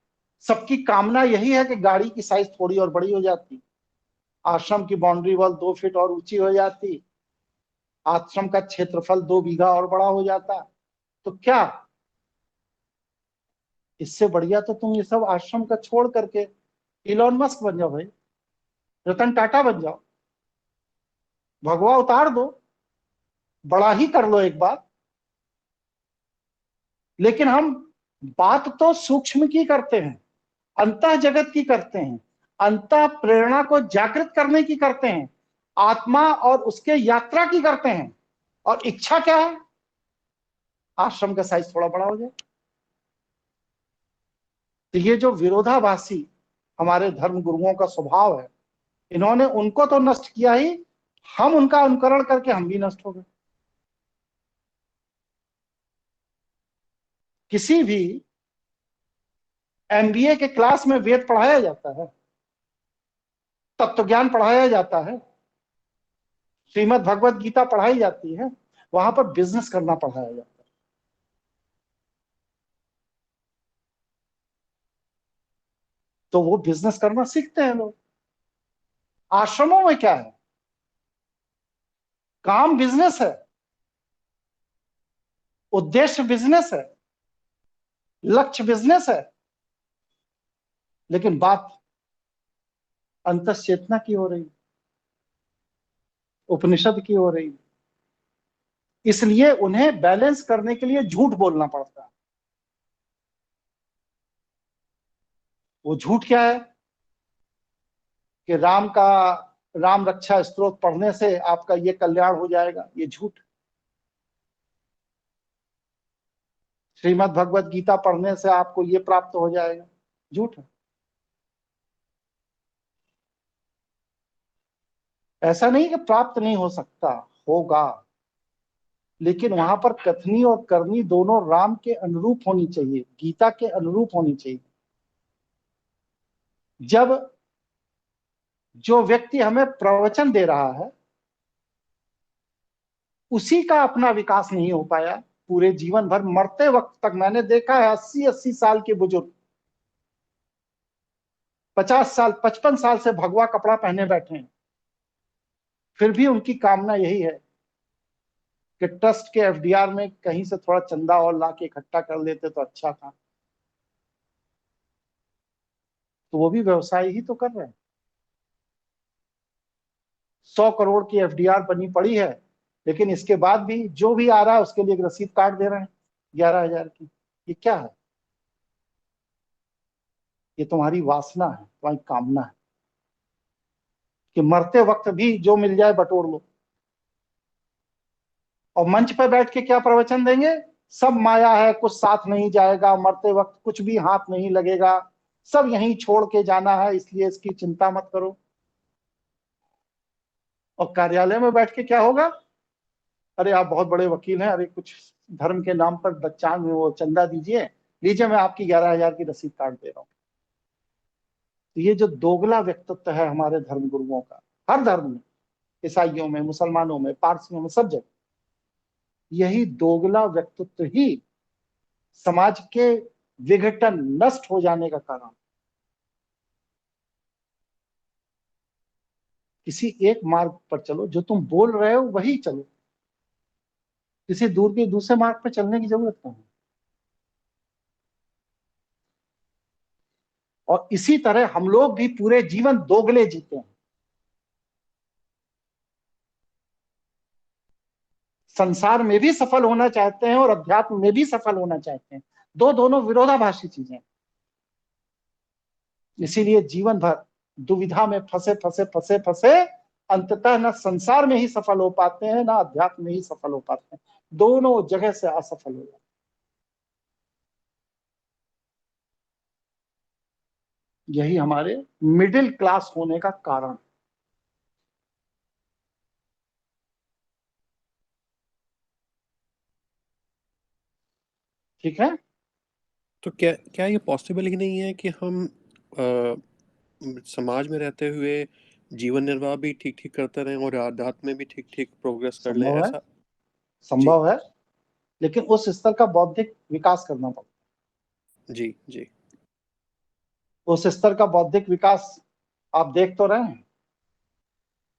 सबकी कामना यही है कि गाड़ी की साइज थोड़ी और बड़ी हो जाती, आश्रम की बाउंड्री वॉल 2 फीट और ऊंची हो जाती, आश्रम का क्षेत्रफल 2 बीघा और बड़ा हो जाता। तो क्या इससे बढ़िया तो तुम ये सब आश्रम का छोड़ करके इलॉन मस्क बन जाओ भाई, रतन टाटा बन जाओ, भगवा उतार दो, बड़ा ही कर लो एक बार। लेकिन हम बात तो सूक्ष्म की करते हैं, अंतः जगत की करते हैं, अंतः प्रेरणा को जागृत करने की करते हैं, आत्मा और उसके यात्रा की करते हैं। और इच्छा क्या है? आश्रम का साइज थोड़ा बड़ा हो जाए। तो ये जो विरोधाभासी हमारे धर्म गुरुओं का स्वभाव है, इन्होंने उनको तो नष्ट किया ही, हम उनका अनुकरण करके हम भी नष्ट हो गए। किसी भी एमबीए के क्लास में वेद पढ़ाया जाता है, तत्व ज्ञान पढ़ाया जाता है, श्रीमद् भगवत गीता पढ़ाई जाती है, वहां पर बिजनेस करना पढ़ाया जाता है। तो वो बिजनेस करना सीखते हैं लोग। आश्रमों में क्या है? काम बिजनेस है, उद्देश्य बिजनेस है, लक्ष्य बिजनेस है, लेकिन बात अंतश्चेतना की हो रही, उपनिषद की हो रही। इसलिए उन्हें बैलेंस करने के लिए झूठ बोलना पड़ता है। वो झूठ क्या है? कि राम रक्षा स्तोत्र पढ़ने से आपका ये कल्याण हो जाएगा, ये झूठ। श्रीमद् भगवत गीता पढ़ने से आपको ये प्राप्त हो जाएगा, झूठ है। ऐसा नहीं कि प्राप्त नहीं हो सकता, होगा, लेकिन वहां पर कथनी और करनी दोनों राम के अनुरूप होनी चाहिए, गीता के अनुरूप होनी चाहिए। जब जो व्यक्ति हमें प्रवचन दे रहा है उसी का अपना विकास नहीं हो पाया पूरे जीवन भर, मरते वक्त तक मैंने देखा है 80-80 साल के बुजुर्ग 50 साल 55 साल से भगवा कपड़ा पहने बैठे हैं, फिर भी उनकी कामना यही है कि ट्रस्ट के एफडीआर में कहीं से थोड़ा चंदा और लाके इकट्ठा कर लेते तो अच्छा था। तो वो भी व्यवसाय ही तो कर रहे हैं। 100 करोड़ की एफडीआर बनी पड़ी है, लेकिन इसके बाद भी जो भी आ रहा है उसके लिए एक रसीद काट दे रहे हैं 11,000 की। ये क्या है? ये तुम्हारी वासना है, तुम्हारी कामना है कि मरते वक्त भी जो मिल जाए बटोर लो। और मंच पर बैठ के क्या प्रवचन देंगे? सब माया है, कुछ साथ नहीं जाएगा, मरते वक्त कुछ भी हाथ नहीं लगेगा, सब यहीं छोड़ के जाना है, इसलिए इसकी चिंता मत करो। और कार्यालय में बैठ के क्या होगा? अरे आप बहुत बड़े वकील हैं, अरे कुछ धर्म के नाम पर बच्चा वो चंदा दीजिए, लीजिए मैं आपकी 11,000 की रसीद काट दे रहा हूं। तो ये जो दोगला व्यक्तित्व है हमारे धर्म गुरुओं का, हर धर्म में, ईसाइयों में, मुसलमानों में, पारसियों में, सब जगह यही दोगला व्यक्तित्व ही समाज के विघटन नष्ट हो जाने का कारण। किसी एक मार्ग पर चलो, जो तुम बोल रहे हो वही चलो, किसी दूसरे मार्ग पर चलने की जरूरत नहीं। और इसी तरह हम लोग भी पूरे जीवन दोगले जीते हैं। संसार में भी सफल होना चाहते हैं और अध्यात्म में भी सफल होना चाहते हैं, दोनों विरोधाभासी चीजें। इसीलिए जीवन भर दुविधा में फंसे फंसे फंसे फंसे अंततः न संसार में ही सफल हो पाते हैं, ना अध्यात्म में ही सफल हो पाते हैं, दोनों जगह से असफल हो जाते हैं। यही हमारे मिडिल क्लास होने का कारण। ठीक है। तो क्या ये पॉसिबल ही नहीं है कि हम समाज में रहते हुए जीवन निर्वाह भी ठीक ठीक करते रहें और आध्यात्म में भी ठीक ठीक प्रोग्रेस कर लें? ऐसा संभव है, लेकिन उस स्तर का बौद्धिक विकास करना पड़ता। जी जी। उस स्तर का बौद्धिक विकास आप देख तो रहे हैं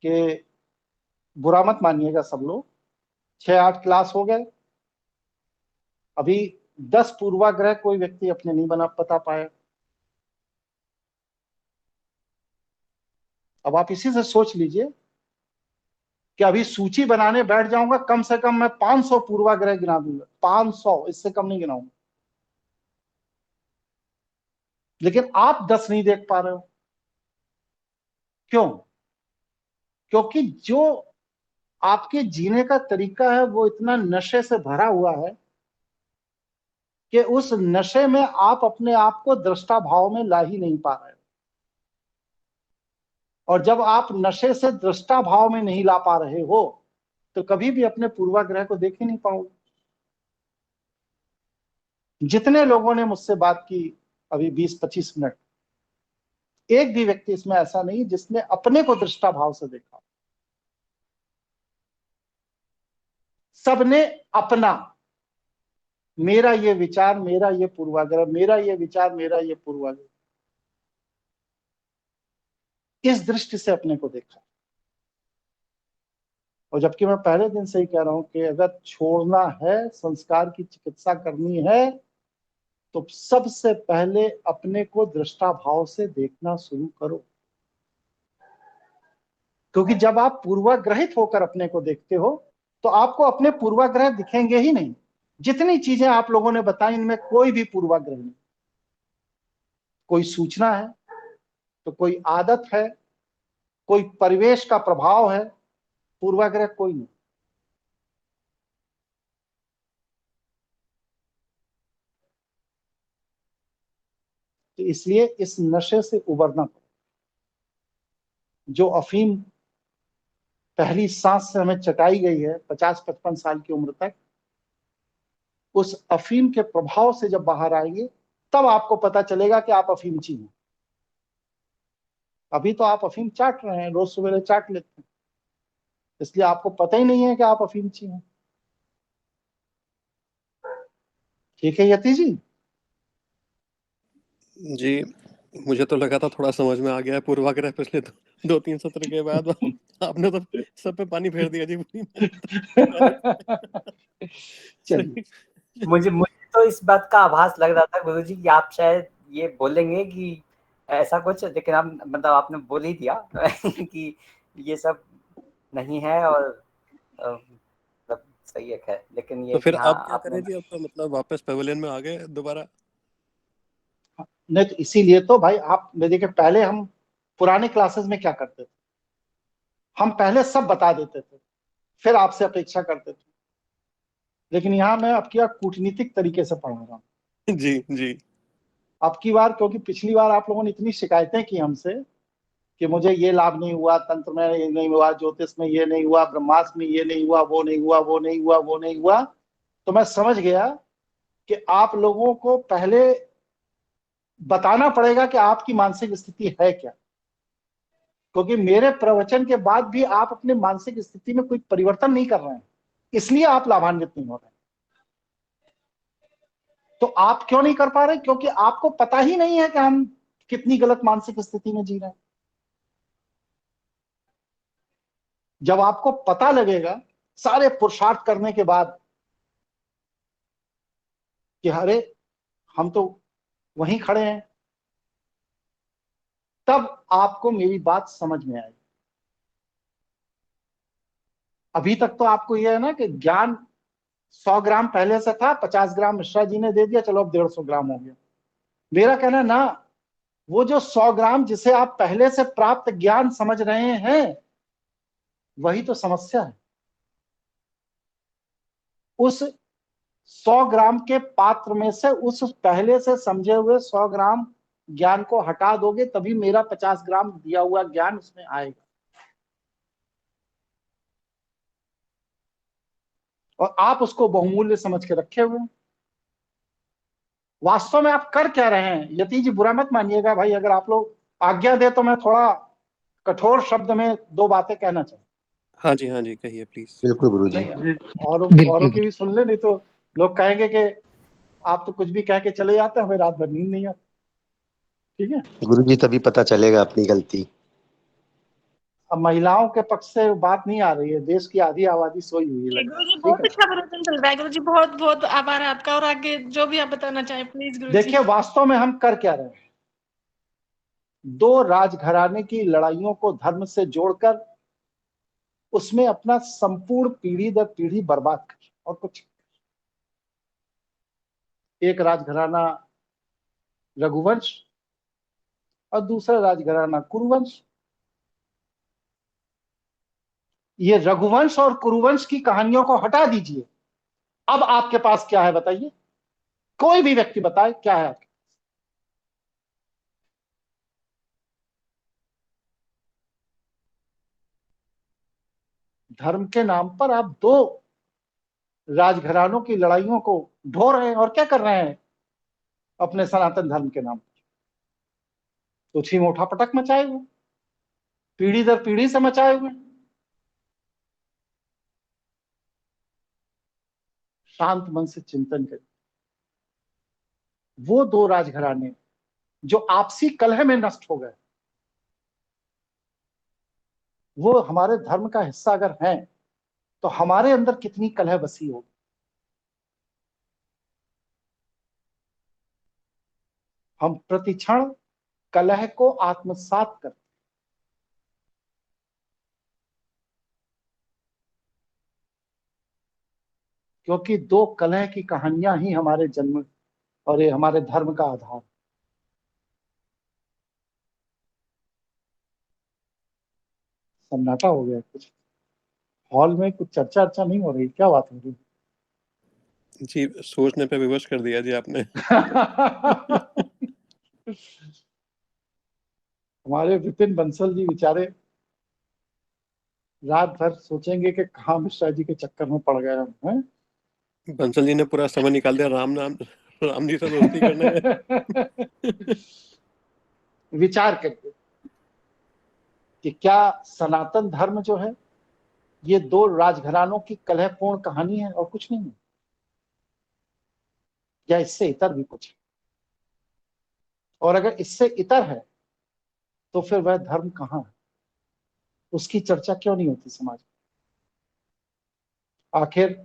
कि बुरा मत मानिएगा सब लोग, 6-8 क्लास हो गए, अभी 10 पूर्वाग्रह कोई व्यक्ति अपने नहीं बता पाया। अब आप इसी से सोच लीजिए कि अभी सूची बनाने बैठ जाऊंगा, कम से कम मैं 500 पूर्वाग्रह गिना दूंगा, 500, इससे कम नहीं गिनाऊंगा। लेकिन आप 10 नहीं देख पा रहे हो। क्यों? क्योंकि जो आपके जीने का तरीका है वो इतना नशे से भरा हुआ है कि उस नशे में आप अपने आप को दृष्टा भाव में ला ही नहीं पा रहे हो। और जब आप नशे से दृष्टा भाव में नहीं ला पा रहे हो तो कभी भी अपने पूर्वाग्रह को देख ही नहीं पाओगे। जितने लोगों ने मुझसे बात की अभी 20-25 मिनट, एक भी व्यक्ति इसमें ऐसा नहीं जिसने अपने को दृष्टा भाव से देखा। सबने अपना, मेरा ये विचार, मेरा ये पूर्वाग्रह, मेरा ये विचार, मेरा ये पूर्वाग्रह, इस दृष्टि से अपने को देखा। और जबकि मैं पहले दिन से ही कह रहा हूं कि अगर छोड़ना है, संस्कार की चिकित्सा करनी है, तो सबसे पहले अपने को दृष्टा भाव से देखना शुरू करो। क्योंकि जब आप पूर्वाग्रहित होकर अपने को देखते हो तो आपको अपने पूर्वाग्रह दिखेंगे ही नहीं। जितनी चीजें आप लोगों ने बताई इनमें कोई भी पूर्वाग्रह नहीं। कोई सूचना है तो कोई आदत है, कोई परिवेश का प्रभाव है, पूर्वाग्रह कोई नहीं। तो इसलिए इस नशे से उबरना पड़ेगा। जो अफीम पहली सांस से हमें चटाई गई है 50-55 साल की उम्र तक, उस अफीम के प्रभाव से जब बाहर आएंगे तब आपको पता चलेगा कि आप अफीमची हैं। अभी तो आप अफीम चाट रहे हैं, रोज सवेरे चाट लेते हैं, इसलिए आपको पता ही नहीं है कि आप अफीमची हैं। ठीक है यति जी? जी, मुझे तो लगा था थोड़ा समझ में आ गया है पूर्वाग्रह पिछले 2-3 सत्र के बाद। आपने तो सब पे पानी फेर दिया जी। मुझे तो इस बात का आभास लग रहा था गुरुजी कि आप शायद ये बोलेंगे कि ऐसा कुछ, लेकिन आप मतलब आपने बोल ही दिया कि ये सब नहीं है और मतलब सही है। लेकिन ये तो फिर हाँ, अब क्या करें जी? अब तो मतलब वापस पेविलियन में आ गए दोबारा? नहीं तो इसीलिए तो भाई आप देखिए, पहले हम पुराने क्लासेस में क्या करते थे, हम पहले सब बता देते थे फिर आपसे अपेक्षा करते थे। लेकिन यहाँ मैं अब क्या कूटनीतिक तरीके से पढ़ा रहा हूँ। जी जी। अब की बार, क्योंकि पिछली बार आप लोगों ने इतनी शिकायतें की हमसे कि मुझे ये लाभ नहीं हुआ, तंत्र में ये नहीं हुआ, ज्योतिष में ये नहीं हुआ, ब्रह्मास्त्र में ये नहीं हुआ, वो नहीं हुआ, वो नहीं हुआ, वो नहीं हुआ, तो मैं समझ गया कि आप लोगों को पहले बताना पड़ेगा कि आपकी मानसिक स्थिति है क्या। क्योंकि मेरे प्रवचन के बाद भी आप अपने मानसिक स्थिति में कोई परिवर्तन नहीं कर रहे हैं, इसलिए आप लाभान्वित नहीं हो रहे हैं। तो आप क्यों नहीं कर पा रहे? क्योंकि आपको पता ही नहीं है कि हम कितनी गलत मानसिक स्थिति में जी रहे हैं। जब आपको पता लगेगा सारे पुरुषार्थ करने के बाद कि अरे हम तो वहीं खड़े हैं, तब आपको मेरी बात समझ में आएगी। अभी तक तो आपको यह है ना कि ज्ञान 100 ग्राम पहले से था, 50 ग्राम मिश्रा जी ने दे दिया, चलो अब 150 ग्राम हो गया। मेरा कहना ना, वो जो 100 ग्राम जिसे आप पहले से प्राप्त ज्ञान समझ रहे हैं, वही तो समस्या है। उस 100 ग्राम के पात्र में से उस पहले से समझे हुए 100 ग्राम ज्ञान को हटा दोगे, तभी मेरा 50 ग्राम दिया हुआ ज्ञान उसमें आएगा। और आप उसको बहुमूल्य समझ के रखे हुए हैं। वास्तव में आप कर क्या रहे हैं? यति जी बुरा मत मानिएगा भाई, अगर आप लोग आज्ञा दे तो मैं थोड़ा कठोर शब्द में 2 बातें कहना चाहूँ। हाँ जी कहिए प्लीज। बिल्कुल गुरुजी। औरों की भी सुन ले, नहीं तो लोग कहेंगे कि आप तो कुछ भी कह के चले जाते हैं, हमें रात भर नींद नहीं आती। ठीक है, गुरुजी तभी पता चलेगा अपनी गलती। अब महिलाओं के पक्ष से बात नहीं आ रही है, देश की आधी आबादी सोई हुई है। गुरुजी बहुत अच्छा प्रवचन चल रहा है गुरुजी, बहुत बहुत आभार है आपका, और आगे जो भी आप बताना चाहें प्लीज गुरुजी। देखिए वास्तव में हम कर क्या रहे हैं? 2 राजघराने की लड़ाइयों को धर्म से जोड़कर उसमें अपना संपूर्ण पीढ़ी दर पीढ़ी बर्बाद कर, और कुछ। एक राजघराना रघुवंश और दूसरा राजघराना कुरुवंश। ये रघुवंश और कुरुवंश की कहानियों को हटा दीजिए, अब आपके पास क्या है बताइए? कोई भी व्यक्ति बताए क्या है आपके? धर्म के नाम पर आप 2 राजघरानों की लड़ाइयों को ढो रहे हैं, और क्या कर रहे हैं अपने सनातन धर्म के नाम पर? उछी मोटा पटक मचाए हुए, पीढ़ी दर पीढ़ी से मचाए हुए। शांत मन से चिंतन करें। वो 2 राजघराने जो आपसी कलह में नष्ट हो गए, वो हमारे धर्म का हिस्सा अगर हैं, तो हमारे अंदर कितनी कलह बसी होगी। हम प्रतिक्षण कलह को आत्मसात करते, क्योंकि 2 कलह की कहानियां ही हमारे जन्म और ये हमारे धर्म का आधार। सन्नाटा हो गया, कुछ हॉल में कुछ चर्चा नहीं हो रही, क्या बात हो रही? जी सोचने पे विवश कर दिया जी आपने। हमारे विपिन बंसल जी बेचारे रात भर सोचेंगे कि कहाँ मिश्रा जी के चक्कर में पड़ गए हम हैं। बंसल जी ने पूरा समय निकाल दिया राम जी से दोस्ती करने में। विचार करके कि क्या सनातन धर्म जो है ये 2 राजघरानों की कलहपूर्ण कहानी है और कुछ नहीं है, या इससे इतर भी कुछ है? और अगर इससे इतर है तो फिर वह धर्म कहाँ है? उसकी चर्चा क्यों नहीं होती समाज में? आखिर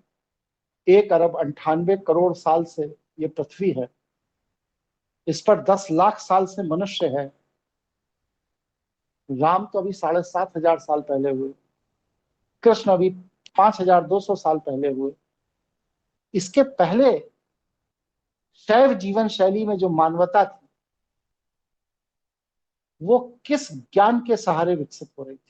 1 अरब 98 करोड़ साल से ये पृथ्वी है, इस पर 10 लाख साल से मनुष्य है। राम तो अभी 7,500 साल पहले हुए, कृष्ण अभी 5,200 साल पहले हुए। इसके पहले शैव जीवन शैली में जो मानवता थी, वो किस ज्ञान के सहारे विकसित हो रही थी?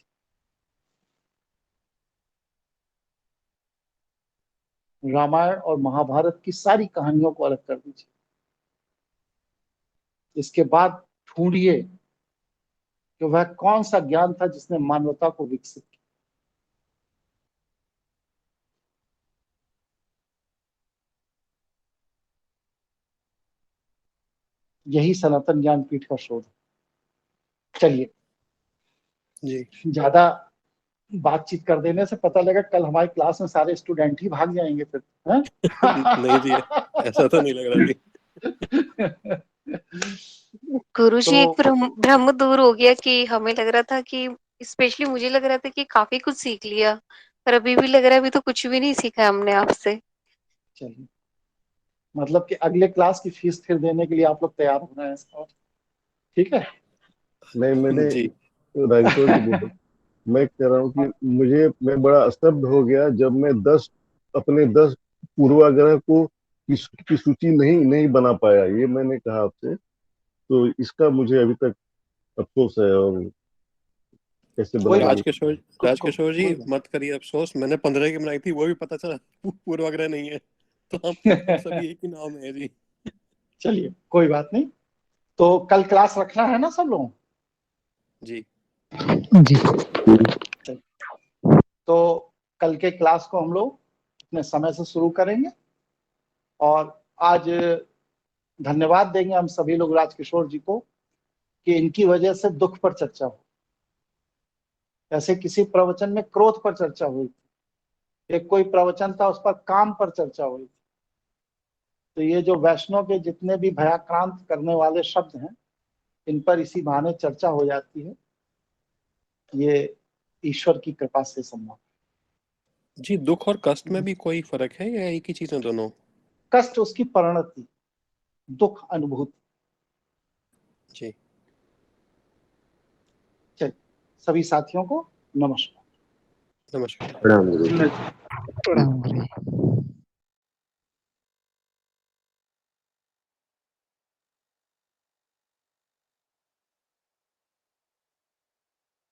रामायण और महाभारत की सारी कहानियों को अलग कर दीजिए, इसके बाद ढूंढिए कि वह कौन सा ज्ञान था जिसने मानवता को विकसित किया। यही सनातन ज्ञान पीठ का शोध है। चलिए जी ज्यादा बातचीत कर देने से पता लगा कल हमारी क्लास में सारे स्टूडेंट ही भाग जाएंगे फिर, हैं? नहीं जी ऐसा तो नहीं लग रहा जी। गुरुजी तो एक भ्रम दूर हो गया कि हमें लग रहा था कि स्पेशली मुझे लग रहा था कि काफी कुछ सीख लिया, पर अभी भी लग रहा है अभी तो कुछ भी नहीं सीखा हमने आपसे। चलिए, मतलब कि अगले क्लास की फीस फिर देने के लिए आप लोग तैयार हो रहे हैं और ठीक है। नहीं, मैंने जी राजकिशोर जी बोल, मैं कह रहा हूँ कि मैं बड़ा स्तब्ध हो गया जब मैं अपने 10 पूर्वाग्रह की सूची नहीं बना पाया। ये मैंने कहा आपसे, तो इसका मुझे अभी तक अफसोस है। और कैसे कोई बनाऊं? राजकिशोर जी मत करिए अफसोस, मैंने 15 की बनाई थी, वो भी पता चला पूर्वाग्रह नहीं है, तो हम सभी एक ही नाम है जी। चलिए कोई बात नहीं, तो कल क्लास रखना है ना सब लोगों को? जी जी तो कल के क्लास को हम लोग अपने समय से शुरू करेंगे, और आज धन्यवाद देंगे हम सभी लोग राजकिशोर जी को कि इनकी वजह से दुख पर चर्चा हो। ऐसे किसी प्रवचन में क्रोध पर चर्चा हुई थी, एक कोई प्रवचन था उस पर काम पर चर्चा हुई थी। तो ये जो वैष्णव के जितने भी भयाक्रांत करने वाले शब्द हैं, इन पर इसी बहाने चर्चा हो जाती है। ये ईश्वर की कृपा से संभव। जी, दुख और कष्ट में भी कोई फर्क है या एक ही चीज है दोनों? कष्ट उसकी परिणति, दुख अनुभूति। जी चलिए, सभी साथियों को नमस्कार। नमस्कार। प्रणाम गुरु जी। प्रणाम गुरु जी।